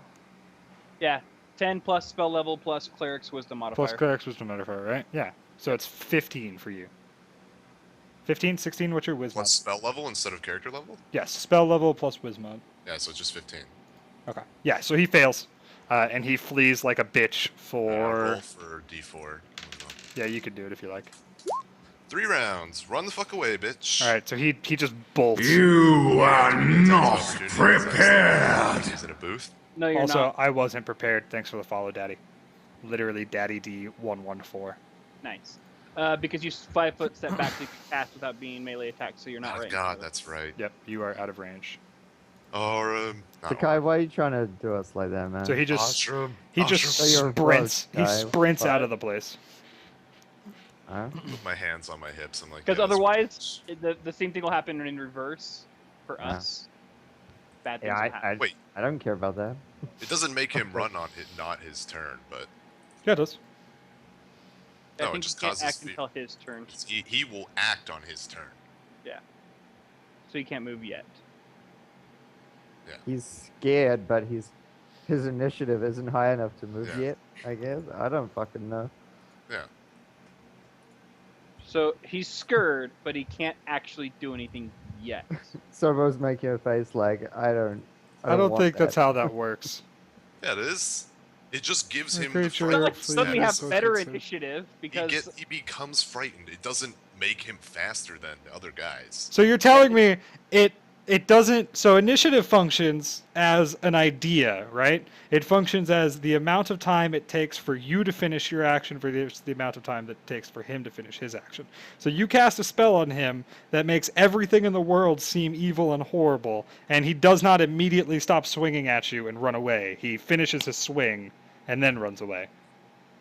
Yeah, 10 plus spell level plus cleric's wisdom modifier. plus cleric's wisdom modifier, right? Yeah. So it's 15 for you. 15, 16. What's your whiz mod? What, spell level instead of character level? Yes, spell level plus whiz mod. Yeah, so it's just 15. Okay. Yeah. So he fails, and he flees like a bitch for. Roll for D4. Yeah, you could do it if you like. 3 rounds. Run the fuck away, bitch. All right. So he just bolts. You are not Is prepared. it a booth? No, you're Also, not. I wasn't prepared. Thanks for the follow, Daddy. Literally, Daddy D114. Nice. Because you 5 foot step back, so you can cast without being melee attacked, so you're not Oh, right. in God, front of it. that's right. Yep, you are out of range. Or not Takai, why are you trying to do us like that, man? So he just Ashram. he just So you're sprints. close, He guy. sprints out But- of the place. Huh? Put my hands on my hips. I'm like, Because yeah, this otherwise, works. the same thing will happen in reverse for Yeah. us. Bad things Yeah, will happen. Wait. I don't care about that. It doesn't make him run on it, not his turn, but Yeah, it does. I no, it think just he can't causes act fear. until his turn, He will act on his turn. so he can't move yet. He's scared, but his initiative isn't high enough to move Yeah. yet, I guess. I don't fucking know. Yeah. So he's scared, but he can't actually do anything yet. Sobo's making a face like, I don't don't want think that's that. how that works. Yeah, it is. It just gives The him the creature It's not fright. like Flee suddenly at have his better social- initiative because He becomes frightened. It doesn't make him faster than the other guys. So you're telling me it doesn't. So initiative functions as an idea, right? It functions as the amount of time it takes for you to finish your action versus the amount of time that it takes for him to finish his action. So you cast a spell on him that makes everything in the world seem evil and horrible, and he does not immediately stop swinging at you and run away. He finishes his swing and then runs away.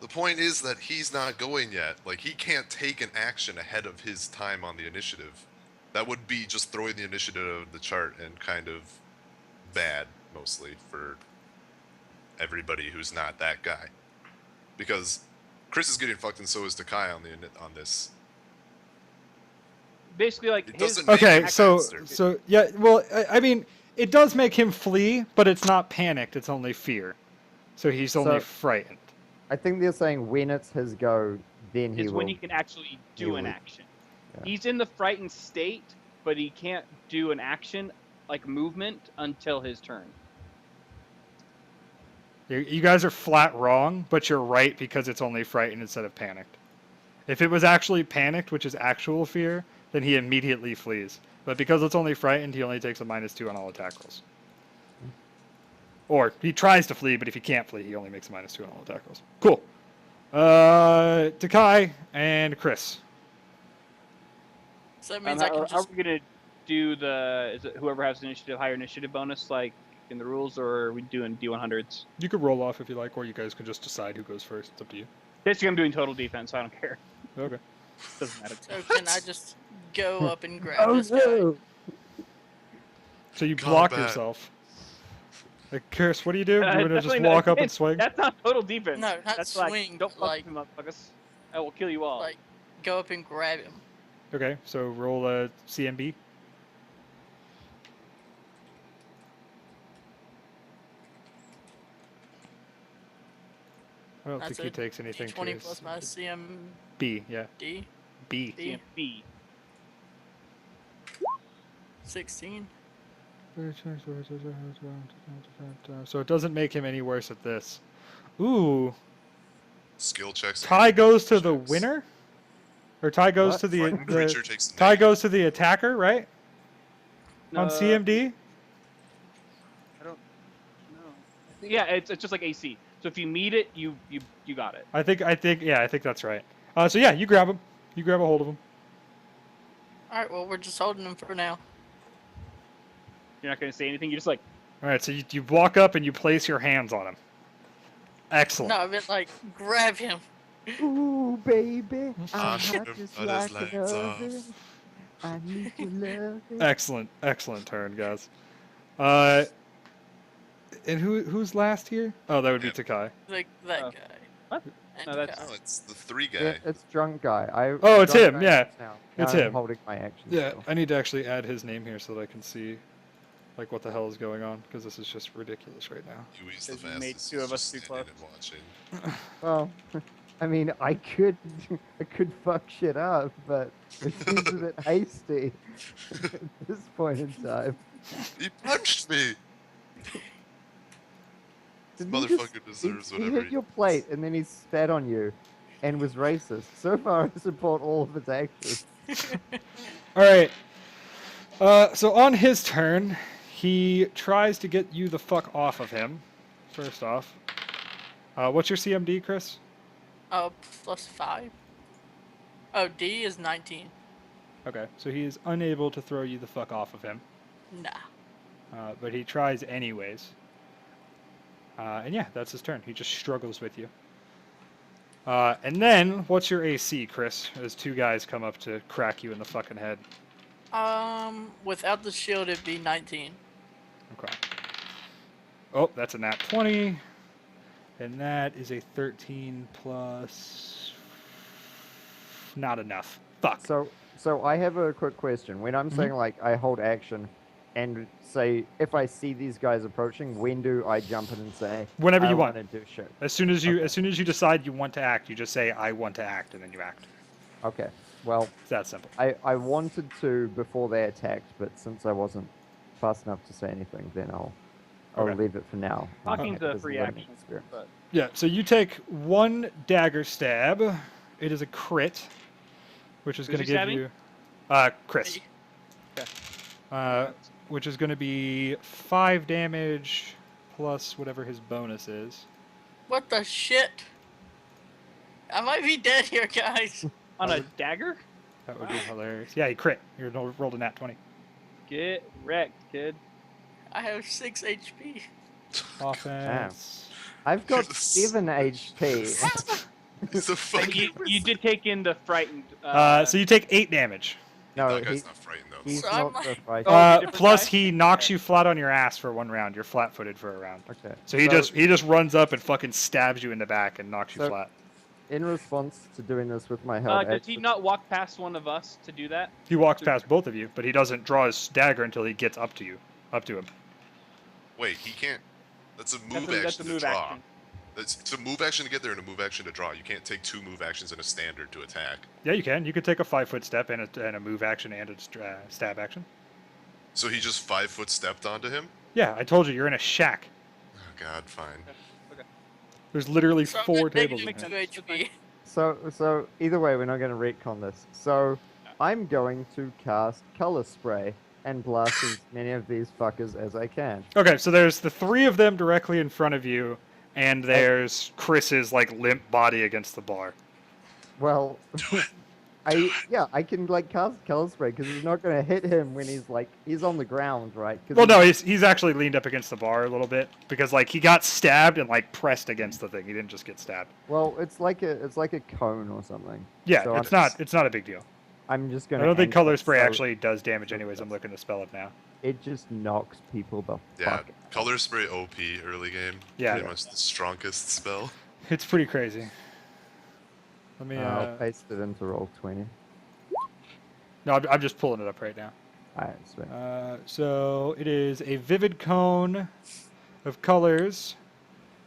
The point is that he's not going yet. Like, he can't take an action ahead of his time on the initiative. That would be just throwing the initiative out of the chart and kind of bad, mostly, for everybody who's not that guy. Because Chris is getting fucked and so is Takai on this. basically like It his doesn't make Okay, him so faster. yeah, well, I mean, it does make him flee, but it's not panicked. It's only fear. So he's only So- frightened. I think they're saying when it's his go, then he is will. when he can actually do an will- action. yeah. He's in the frightened state, but he can't do an action like movement until his turn. You guys are flat wrong, but you're right because it's only frightened instead of panicked. If it was actually panicked, which is actual fear, then he immediately flees. But because it's only frightened, he only takes a -2 on all attack rolls. Or he tries to flee, but if he can't flee, he only makes a -2 on all attack rolls. Cool. Takai and Chris. So that means I can Are just. we gonna do is it whoever has higher initiative bonus, like in the rules, or are we doing D100s? You could roll off if you like, or you guys can just decide who goes first. It's up to you. Basically, I'm doing total defense, so I don't care. Okay. Doesn't matter. So can I just go up and grab Oh this guy? no! So you block Combat. yourself. Chris, what do? You want to just definitely not- walk up and swing? That's not total defense. No, not That's swing, Like, don't fuck like- with me, motherfuckers. I will kill you all. Like, go up and grab him. Okay, so roll a CMB. I don't That's think he takes anything. 20 to his- plus my CMD. B, yeah. D. B. B. 16. So it doesn't make him any worse at this. Ooh, Skill checks. Ty goes to the checks. winner, or Ty goes What? to the, Frightened creature takes Ty negative. goes to the attacker, right? On No, CMD. I don't know. Yeah, it's just like AC. So if you meet it, you got it. I think that's right. So yeah, you grab him. You grab a hold of him. Alright, well, we're just holding him for now. You're not gonna say anything. You're just like, All right, so you walk up and you place your hands on him. Excellent. No, I meant, like, grab him. Ooh, baby, Ah, I'm shoot hot him, just cut his like legs an off. oven. I need your love. Excellent turn, guys. And who's last here? Oh, that would be Him. Takai. Like, that Oh. guy. What? And No, that's- guy. No, it's the 3 guy. Yeah, it's drunk guy. Oh, it's drunk him, guy yeah. Now. It's Now I'm him. holding my action. Yeah, still. I need to actually add his name here so that I can see, like, what the hell is going on, because this is just ridiculous right now. Huey's the Because you made fastest. two He's of us just too standing close. and watching. Well, I mean, I could fuck shit up, but it seems a bit hasty at this point in time. He punched me! Didn't he Motherfucker deserves he whatever hit he your plate and then he spat on you, and was racist. So far, I support all of his actions. All right. So on his turn, he tries to get you the fuck off of him. First off, what's your CMD, Chris? +5. Oh, D is 19. Okay, so he is unable to throw you the fuck off of him, Nah. but he tries anyways. And yeah, that's his turn. He just struggles with you. And then, what's your AC, Chris? As two guys come up to crack you in the fucking head. Without the shield, it'd be 19. Okay. Oh, that's a nat 20. And that is a 13 plus... Not enough. Fuck. So I have a quick question. When I'm saying like I hold action, and say if I see these guys approaching, when do I jump in and say Whenever I you want. wanna do shit? As soon as you Okay. as soon as you decide you want to act, you just say I want to act, and then you act. Okay. Well, It's that simple. I wanted to before they attacked, but since I wasn't fast enough to say anything, then I'll Okay. leave it for now. Talking's a As free learning action, experience. but Yeah, so you take one dagger stab. It is a crit, which is Who's going to he give stabbing? you... Chris. Me. Which is going to be 5 damage plus whatever his bonus is. What the shit? I might be dead here, guys. on a dagger? That would be hilarious. Yeah, he crit. You rolled a nat 20. Get wrecked, kid. I have 6 HP. Offense. I've got Yes. 7 HP. He's a But fucking. you did take in the frightened. So you take 8 damage. No, that guy's not frightened though. he's So I'm not the fight. Oh, different Plus, guy? he knocks Okay. you flat on your ass for 1 round. You're flat-footed for a round. Okay. So he just runs up and fucking stabs you in the back and knocks you So- flat. In response to doing this with my held Does action, he not walk past one of us to do that? He walks past both of you, but he doesn't draw his dagger until he gets up to him. Wait, he can't. That's a move That's action a to move draw. action. It's a move action to get there and a move action to draw. You can't take 2 move actions and a standard to attack. Yeah, you can. You could take a 5-foot step and a move action and a stab action. So he just 5-foot stepped onto him? Yeah, I told you, you're in a shack. Oh god, fine. There's literally So I'm 4 at tables in negative here. 2 HP. So either way, we're not going to retcon this. So I'm going to cast color spray and blast as many of these fuckers as I can. Okay, so there's the 3 of them directly in front of you, and there's Chris's like limp body against the bar. Well, I can like cast color spray because he's not going to hit him when he's on the ground, right? 'Cause Well, no, he's actually leaned up against the bar a little bit because like he got stabbed and like pressed against the thing. He didn't just get stabbed. Well, it's like a cone or something. Yeah, So it's not a big deal. I'm just I going to. don't think color spray actually does damage anyways. I'm looking to spell it now. It just knocks people the Yeah, fuck. color spray OP early game. Yeah. Pretty much the strongest spell. It's pretty crazy. Let me. I'll paste it into roll 20. No, I'm just pulling it up right now. Alright, sweet. So it is a vivid cone of colors.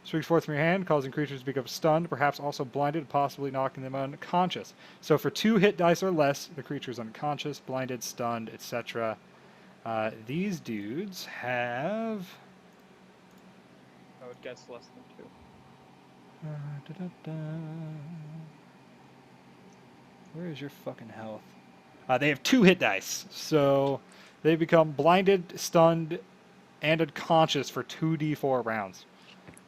Swings forth from your hand, causing creatures to become stunned, perhaps also blinded, possibly knocking them unconscious. So for 2 hit dice or less, the creature is unconscious, blinded, stunned, etc. These dudes have. I would guess less than 2. Where is your fucking health? They have 2 hit dice, so they become blinded, stunned, and unconscious for 2d4 rounds.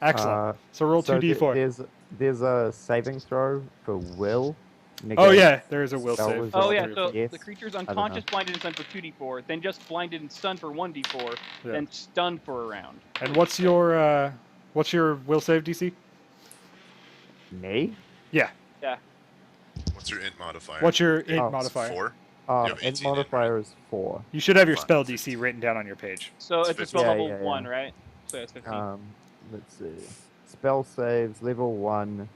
Excellent. So roll So 2d4. there's a saving throw for will. Oh negate- yeah, there is a will That save. was for Oh all yeah, 3 of so them. Yes. the creature's don't know. unconscious, blinded, and stunned for 2d4, then just blinded and stunned for 1d4, Yeah. then stunned for a round. And what's your will save DC? Me? Yeah. Yeah. What's your int modifier? What's your int Oh, modifier? 4? You have Int 18 in, modifier is 4. You should have your Fine. spell DC written down on your page. So it's a 15. spell Yeah, level yeah, 1, yeah. right? So it's 15. Let's see. Spell saves level 1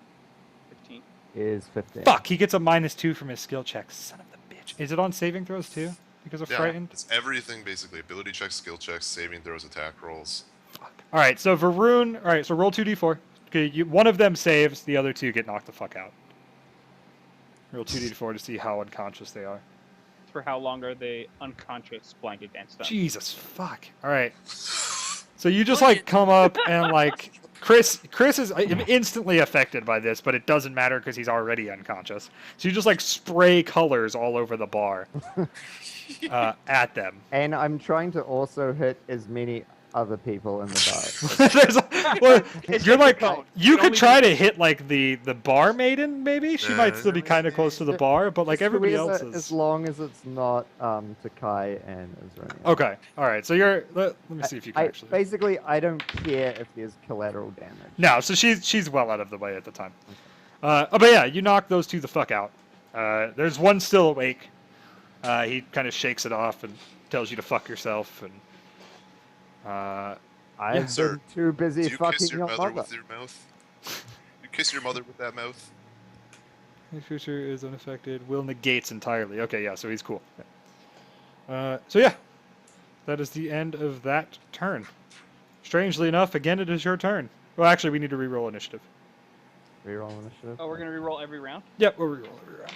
15. is 15. Fuck, he gets a -2 from his skill checks. Son of a bitch. Is it on saving throws too? Because of Yeah, frightened? it's everything basically. Ability checks, skill checks, saving throws, attack rolls. All right, so Varun. All right, so roll 2d4. Okay, one of them saves, the other 2 get knocked the fuck out. Roll 2d4 to see how unconscious they are. For how long are they unconscious, blinded, and stunned? Jesus fuck. All right. So you just like come up and like Chris is instantly affected by this, but it doesn't matter because he's already unconscious. So you just like spray colors all over the bar at them. And I'm trying to also hit as many other people in the bar. There's well, It's you're like like a cone. you It could only try moves- to hit like the bar maiden maybe. She might still be kind of close to the bar, but like Just everybody whoever- else As is. long as it's not Takai and Azrania. Okay, all right. So you're. Let me see if you can actually. Basically, I don't care if there's collateral damage. No, so she's well out of the way at the time. But yeah, you knock those two the fuck out. There's one still awake. He kind of shakes it off and tells you to fuck yourself. And I've Sir, been too busy Do you fucking kiss your mother mother. with your mouth? You kiss your mother with that mouth? his future is unaffected. Will negates entirely. Okay, yeah, so he's cool. So yeah, that is the end of that turn. Strangely enough, again, it is your turn. Well, actually, we need to re-roll initiative. Reroll initiative. Oh, we're gonna reroll every round. Yep, we'll re-roll every round.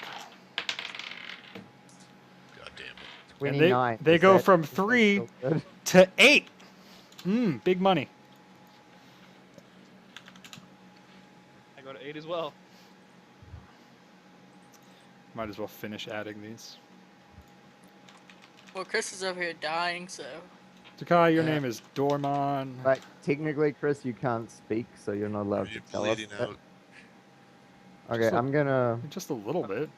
God damn it. And 29. they Is go that- from is that 3 still good? to 8. Big money. I go to 8 as well. Might as well finish adding these. Well, Chris is over here dying, so. Takai, your Yeah. name is Dorman. Like, technically, Chris, you can't speak, so you're not Are allowed you to tell us. bleeding that. out? Okay, Just a- I'm gonna Just a little bit.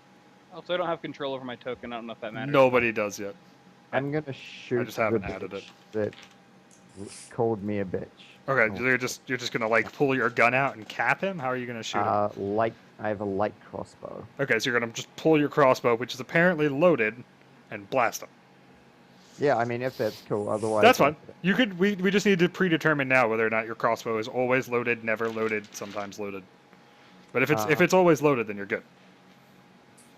Also, I don't have control over my token. I don't know if that matters. Nobody does yet. shoot just haven't the added it. bitch that called me a bitch. Okay, Oh. so you're just gonna like pull your gun out and cap him. How are you gonna shoot him? Light. I have a light crossbow. Okay, so you're gonna just pull your crossbow, which is apparently loaded, and blast him. Yeah, I mean, if that's cool. Otherwise, That's fine. You could. We just need to predetermine now whether or not your crossbow is always loaded, never loaded, sometimes loaded. But if it's always loaded, then you're good.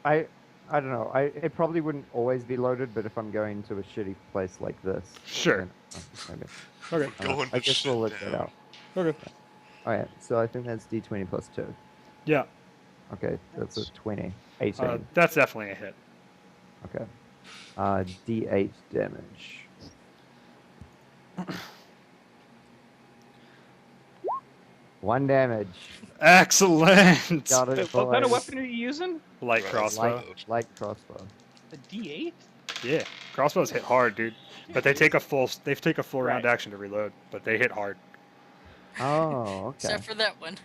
I don't know. It probably wouldn't always be loaded, but if I'm going to a shitty place like this, Sure. then, maybe. Okay. Going I to guess we'll shit look that down. out. Okay. All right, so I think that's D20 plus 2. Yeah. Okay, that's a 20. 18. That's definitely a hit. Okay. D8 damage. One damage. Excellent. Got it. Wait, what kind of boys. weapon are you using? Light Right, crossbow. Light crossbow. The D8? Yeah. Crossbows hit hard, dude. But they take a full round Right. action to reload, but they hit hard. Oh, okay. Except for that one.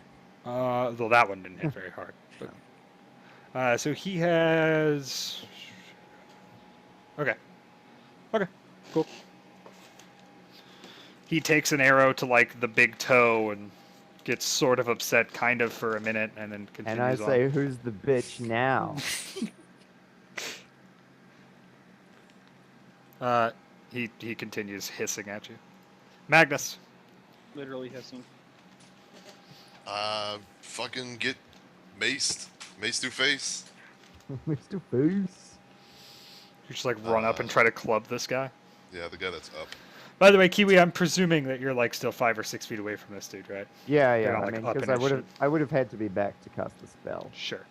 Though that one didn't hit very hard. But, so he has. Okay. Okay. Cool. He takes an arrow to like the big toe and gets sort of upset, kind of for a minute, and then continues And I on. say, who's the bitch now? He continues hissing at you. Magnus. Literally hissing. Fucking get maced. Mace through face. Mr. Foos. You just like run up and try to club this guy. Yeah, the guy that's up. By the way, Kiwi, I'm presuming that you're like still 5 or 6 feet away from this dude, right? Yeah, They're yeah. not, I like, mean, up because in his I would have had to be back to cast the spell. Sure.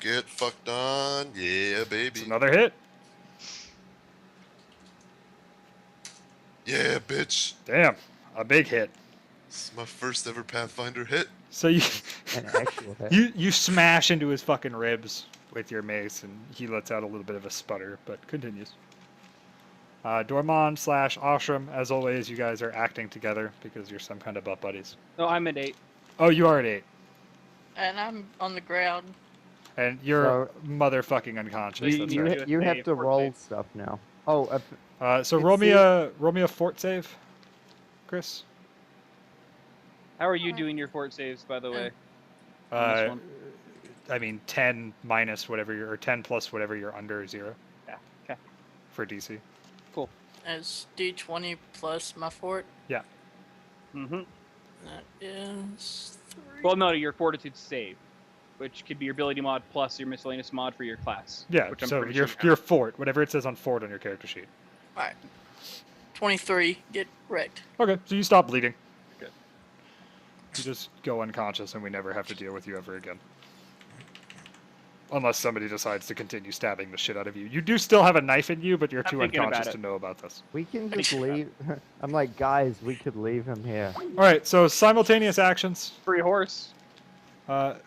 Get fucked on. Yeah, baby. It's another hit. Yeah, bitch. Damn, a big hit. This is my first ever Pathfinder hit. So you An actual hit. you smash into his fucking ribs with your mace, and he lets out a little bit of a sputter, but continues. Dorman / Ashram, as always, you guys are acting together because you're some kind of butt buddies. No, I'm at 8. Oh, you are at 8, And I'm on the ground. and you're So- motherfucking unconscious. You- That's You, right. do a you have save, to fort roll save. stuff now. Oh, So It's roll me a fort save, Chris. How are you doing your fort saves, by the way? On this Uh, one? I mean 10 minus whatever you're, or 10 plus whatever you're under 0 Yeah. Okay. for DC. As D20 plus my fort. Mm-hmm. That is 3. Well, no, your fortitude save, which could be your ability mod plus your miscellaneous mod for your class. Yeah, which I'm so pretty your sure you your have. fort, whatever it says on fort on your character sheet. Alright. 23. Get wrecked. Okay, so you stop bleeding. Good. You just go unconscious, and we never have to deal with you ever again. Unless somebody decides to continue stabbing the shit out of you. You do still have a knife in you, but you're I'm too thinking about unconscious it. to know about this. we can think just about leave. I'm like, guys, we could leave him here. All right, so simultaneous actions. Free horse.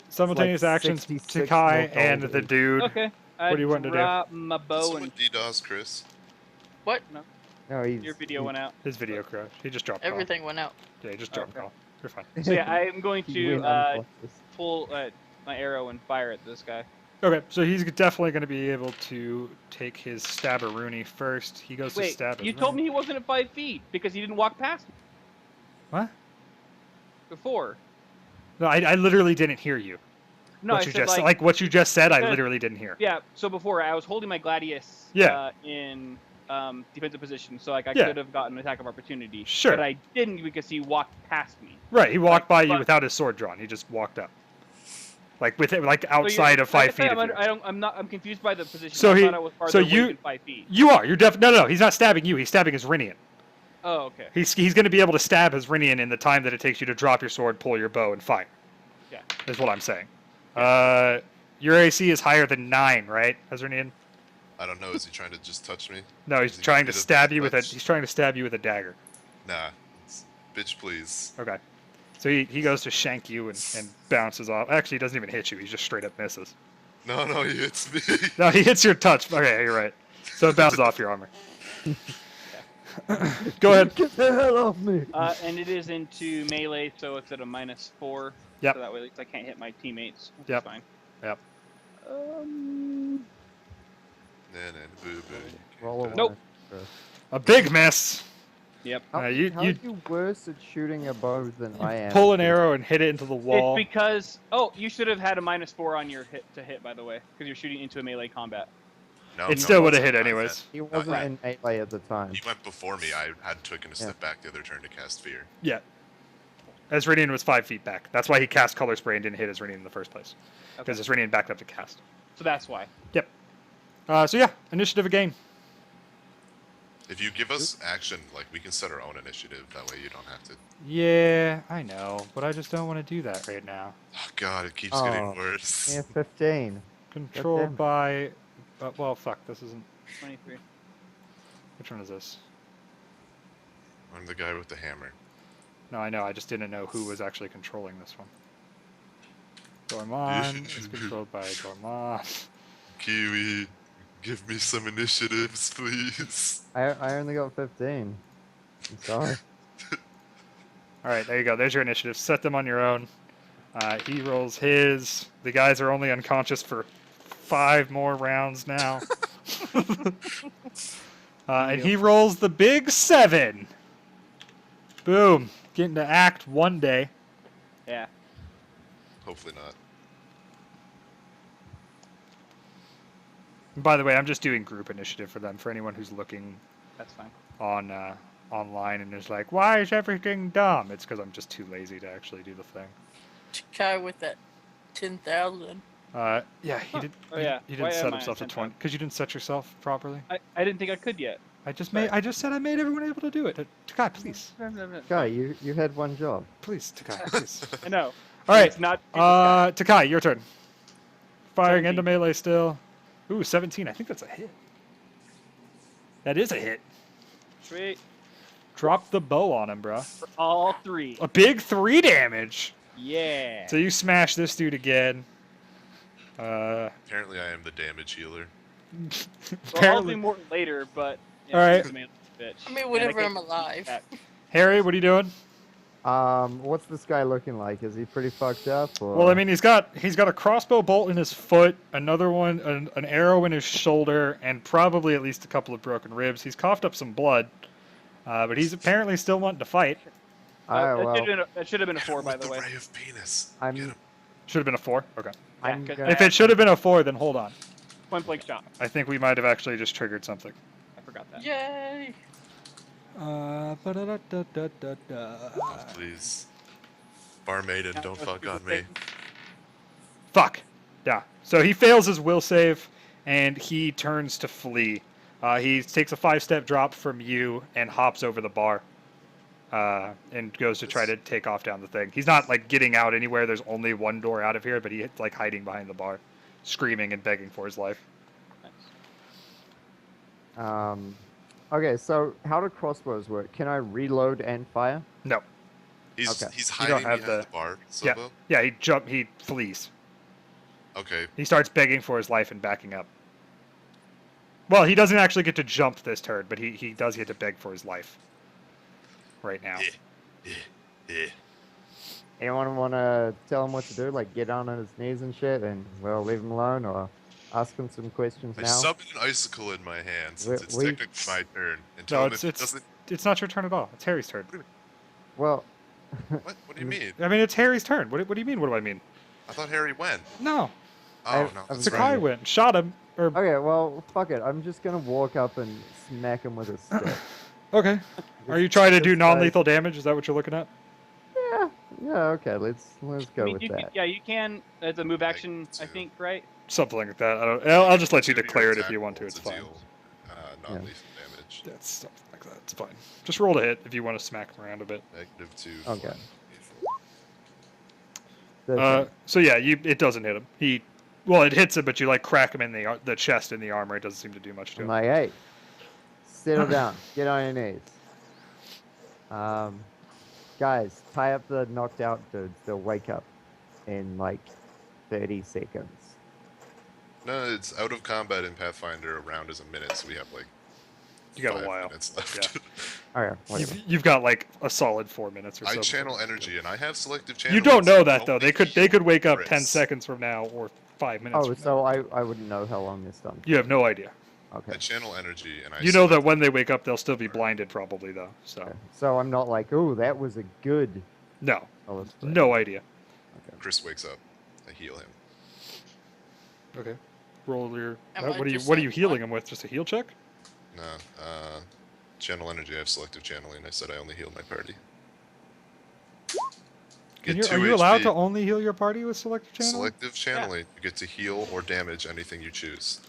Simultaneous like actions. 66 Takai more and gold the each. dude. Okay. What do you want to do? drop my bow That's and what DDoS, Chris. What? no. No, he's Your video went out. His video crashed. He just dropped Everything went out. call. Yeah, he just dropped Okay. call. You're fine. So yeah, I am going he to went unconscious. pull my arrow and fire at this guy. Okay, so he's definitely going to be able to take his stabber-rooney first. He goes to Wait, stab. you told me he wasn't at 5 feet because he didn't walk past me What? before. No, I literally didn't hear you. No, what I you said just like what you just said. I because- literally didn't hear. Yeah, so before I was holding my gladius Yeah. in defensive position, so like I Yeah. could have gotten an attack of opportunity. Sure. But I didn't because he walked past me. Right, he walked by you but- without his sword drawn. He just walked up, like with it, like So outside you're- of 5 like I feet said, of you. I'm confused by the position. So I he- thought I was farther so away you- than 5 feet. You are. You're no. He's not stabbing you. He's stabbing his Rinian. Oh, okay. He's going to be able to stab his Rinian in the time that it takes you to drop your sword, pull your bow, and fire. Yeah. Is what I'm saying. Your AC is higher than 9, right, Azrinian? I don't know. Is he trying to just touch me? No, he's Is he trying to gonna stab you with a. touch? He's trying to stab you with a dagger. Nah. Bitch, please. Okay. So he goes to shank you and bounces off. Actually, he doesn't even hit you. He just straight up misses. No, he hits me. No, he hits your touch. Okay, you're right. So it bounces off your armor. Go ahead. Get the hell off me! And it is into melee, so it's at a -4. Yep. So that way, at least I can't hit my teammates. Which Yep. is fine. Yep. Boo boo. Roll a Nope. one, Chris. A big miss. Yep. How, You- how you- are you worse at shooting a bow than I am? Pull an arrow and hit it into the wall. It's because you should have had a -4 on your hit to hit, by the way, because you're shooting into a melee combat. No, It no, still would have wasn't. hit I anyways. He wasn't Right. in melee at the time. He went before me. I had taken a Yeah. step back the other turn to cast fear. Yeah. Azrinian was 5 feet back. That's why he cast color spray and didn't hit Azrinian in the first place. Okay. Because Azrinian backed up to cast. So that's why. Yep. So yeah, initiative again. If you give us action, like we can set our own initiative. That way you don't have to. Yeah, I know, but I just don't want to do that right now. Oh God, it keeps Oh. getting worse. Yeah, 15. Controlled Goddamn. by. Well, fuck. This isn't. 23. Which one is this? I'm the guy with the hammer. No, I know. I just didn't know who was actually controlling this one. Dormon is controlled by Dormon. Kiwi, give me some initiatives, please. I only got 15. I'm sorry. All right, there you go. There's your initiative. Set them on your own. He rolls his. The guys are only unconscious for 5 more rounds now. And he rolls the big 7. Boom. Getting to act one day. Yeah. Hopefully not. And by the way, I'm just doing group initiative for them. For anyone who's looking That's fine. on online and is like, why is everything dumb? It's because I'm just too lazy to actually do the thing. Guy with that 10,000. Yeah, he did. Oh, yeah. He Why didn't set am I himself to at 20 because you didn't set yourself properly. I didn't think I could yet. I just said I made everyone able to do it. Takai, please, Guy, you had one job. please, Takai, please. I know. All right, It's not. it's Takai, your turn. Firing 17. into melee still. Ooh, 17. I think that's a hit. That is a hit. Sweet. Drop the bow on him, bruh. For all 3. A big 3 damage. Yeah. So you smash this dude again. Apparently, I am the damage healer. Well, I'll apparently, do more later, but. Yeah, All right. he's a melee bitch. I mean, And whenever can't I'm alive. attack. Harry, what are you doing? What's this guy looking like? Is he pretty fucked up? Or... Well, I mean, he's got a crossbow bolt in his foot, another one, an arrow in his shoulder, and probably at least a couple of broken ribs. He's coughed up some blood, but he's apparently still wanting to fight. That should have been a Hit 4, him by with the way. ray of penis. I'm- Get him. Should have been a 4. Okay. I'm Yeah, 'cause gonna- If it should have been a 4, then hold on. Point blank shot. I think we might have actually just triggered something. I forgot that. Yay! Please. Bar maiden, don't fuck on me. Fuck. Yeah. So he fails his will save, and he turns to flee. He takes a 5-step drop from you and hops over the bar. And goes to try to take off down the thing. He's not like getting out anywhere. There's only one door out of here, but he's like hiding behind the bar, screaming and begging for his life. Okay, so how do crossbows work? Can I reload and fire? No. He's Okay. he's You hiding don't have behind the- the bar, Yeah. Sobo. Yeah. He flees. Okay. He starts begging for his life and backing up. Well, he doesn't actually get to jump this turn, but he does get to beg for his life. Right now. Yeah. Anyone want to tell him what to do? Like get down on his knees and shit, and well, leave him alone, or ask him some questions I now? summon an icicle in my hand since it's We- technically my turn. And tell No, him if it doesn't. it's not your turn at all. It's Harry's turn. Well, What? What do you mean? I mean, it's Harry's turn. What do you mean? What do I mean? I thought Harry went. No, Oh, I've- no. I've that's Sakai Sakai right. went, shot him, or okay, well, fuck it. I'm just gonna walk up and smack him with a stick. okay. Are you trying to do Just non-lethal damage? Is that what you're looking at? Yeah, okay. Let's go I mean, with you that. can, yeah, you can. It's a move action, I two. think, right? Something like that. I don't. I'll just let you Two declare it if attack you want to. rolls It's to fine. deal, non-lethal damage. That's something like that. It's fine. Just roll to hit if you want to smack him around a bit. -2. Okay. 4, 8, 4. So yeah, it doesn't hit him. It hits him, but you like crack him in the chest in the armor. It doesn't seem to do much to I'm him. like, hey, settle down. Get on your knees. Guys, tie up the knocked out dudes. They'll wake up in like 30 seconds. No, it's out of combat in Pathfinder. A round is a minute, so we have like You got 5 a while. minutes left. Okay, whatever. You've got like a solid 4 minutes or so. I before channel this energy, goes. and I have selective channel. You don't know that though. They could wake up 10 seconds from now or 5 minutes. Oh, from so now. I wouldn't know how long this done. You have no idea. Okay. I channel energy, and I. You know that select- when they wake up, they'll still be blinded probably though. So Okay. So I'm not like, oh, that was a good. no, illustrator." no idea. Chris wakes up. I heal him. Okay. Roll your. Am What I are you? just What are you like, healing what? him with? Just a heal check? No, channel energy. I have selective channeling. I said I only heal my party. Are Get 2 you allowed HP. to only heal your party with selective channel? Selective channeling. You get to heal or damage anything you choose.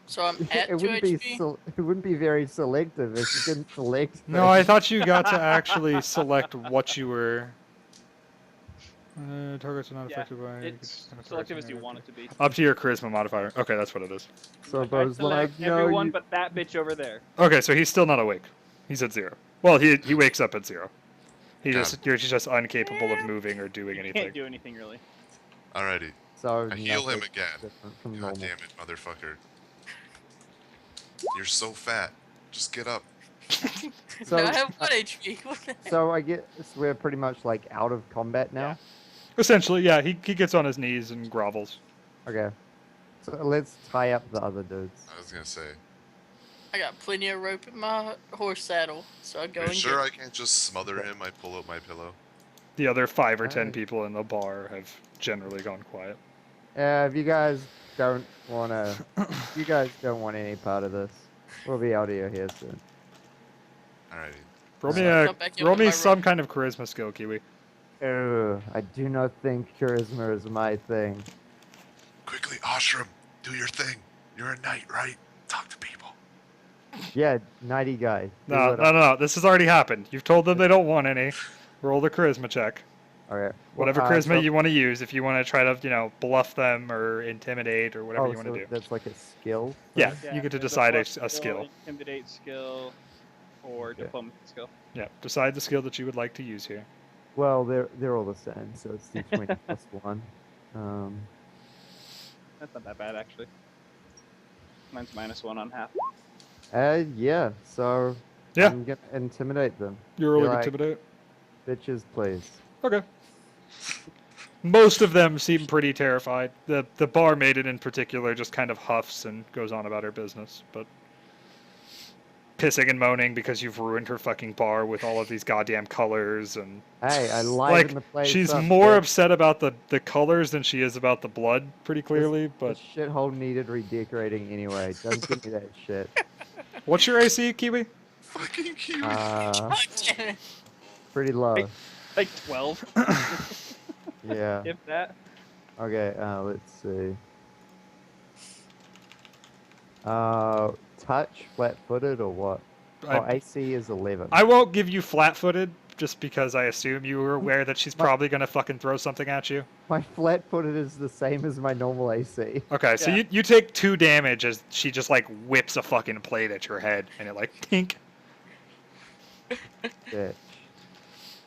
So I'm at It 2 wouldn't be HP. it wouldn't be very selective if you didn't select. No, I things. thought you got to actually select what you were. Targets are not Yeah, affected by. it's selective as you want it to be. Up to your charisma modifier. Okay, that's what it is. So I Bo's like, select no, everyone you... but that bitch over there. Okay, so he's still not awake. He's at 0. Well, he wakes up at 0. God. You're just incapable of moving or doing You anything. can't do anything really. Alrighty. So I heal him nothing again. different from God normal. damn it, motherfucker. You're so fat. Just get up. So, I have 1 HP. What the heck? so I guess we're pretty much like out of combat now. Essentially, yeah, he gets on his knees and grovels. Okay. So let's tie up the other dudes. I was gonna say. I got plenty of rope in my horse saddle, so I go Are you and sure get I can't just smother him? I pull out my pillow. The other 5 or 10 Alright. people in the bar have generally gone quiet. If you guys don't wanna, you guys don't want any part of this, we'll be out of here soon. Alrighty. Roll me, Come back in roll with me my some rope. kind of charisma skill, Kiwi. I do not think charisma is my thing. Quickly, Ashram, do your thing. You're a knight, right? Talk to people. Yeah, nighty guy. Do No, what no, no. This has already happened. You've told them they don't want any. Roll the charisma check. Okay. Whatever Well, charisma so- you want to use. If you want to try to, bluff them or intimidate or whatever Oh, you want so to do. that's like a skill. Yeah, thing? you get to there's decide bluff a skill. Intimidate skill, or Okay. diplomacy skill. Yeah, decide the skill that you would like to use here. Well, they're all the same, so it's d20 plus 1. That's not that bad actually. Mine's -1 on half. Yeah. So Yeah. I'm gonna intimidate them. You're rolling like- intimidate. Bitches, please. Okay. Most of them seem pretty terrified. The barmaid in particular just kind of huffs and goes on about her business, but pissing and moaning because you've ruined her fucking bar with all of these goddamn colors and Hey, I liven like the place she's up, more bitch. upset about the colors than she is about the blood, pretty clearly. But This shithole needed redecorating anyway. Don't give me that shit. what's your AC, Kiwi? Fucking cute. God damn it. Pretty low. Hey. Like 12, Yeah. if that. Okay, let's see. Touch, flat-footed, or what? Oh, AC is 11. I won't give you flat-footed just because I assume you were aware that she's probably gonna fucking throw something at you. My flat-footed is the same as my normal AC. Okay, so Yeah. you take 2 damage as she just like whips a fucking plate at your head and it like tink. Bitch.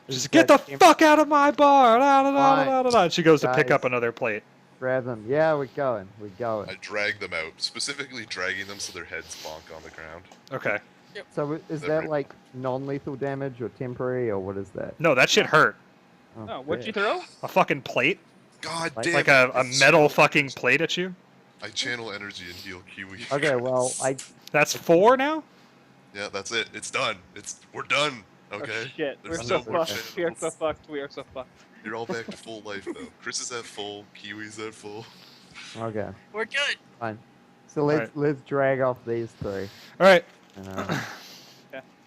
Just get the That- fuck out of my bar! Da, da, da, da, Fine. da, da, da. And she goes to pick Guys. up another plate. Grab them. Yeah, we're going. We're going. I drag them out, specifically dragging them so their heads bonk on the ground. Okay. So is They're that very- like non-lethal damage or temporary or what is that? No, that shit hurt. Oh, what'd you fair. throw? A fucking plate? God Like- damn Like it! a I metal channel fucking energy. plate at you? I channel energy and heal Kiwi. Okay, well, That's 4 now? Yeah, that's it. It's done. We're done. Okay. Oh, shit. There's We're no so more fucked. We are so channels. fucked. We are so fucked. You're all back to full life though. Chris is at full. Kiwi's at full. okay, We're good. fine. So let's drag off these three. Alright. Uh,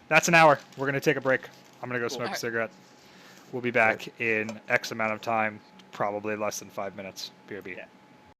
That's an hour. We're going to take a break. I'm going to go Cool. smoke a Alright. cigarette. We'll be back in X amount of time. Probably less than 5 minutes. BRB. Yeah.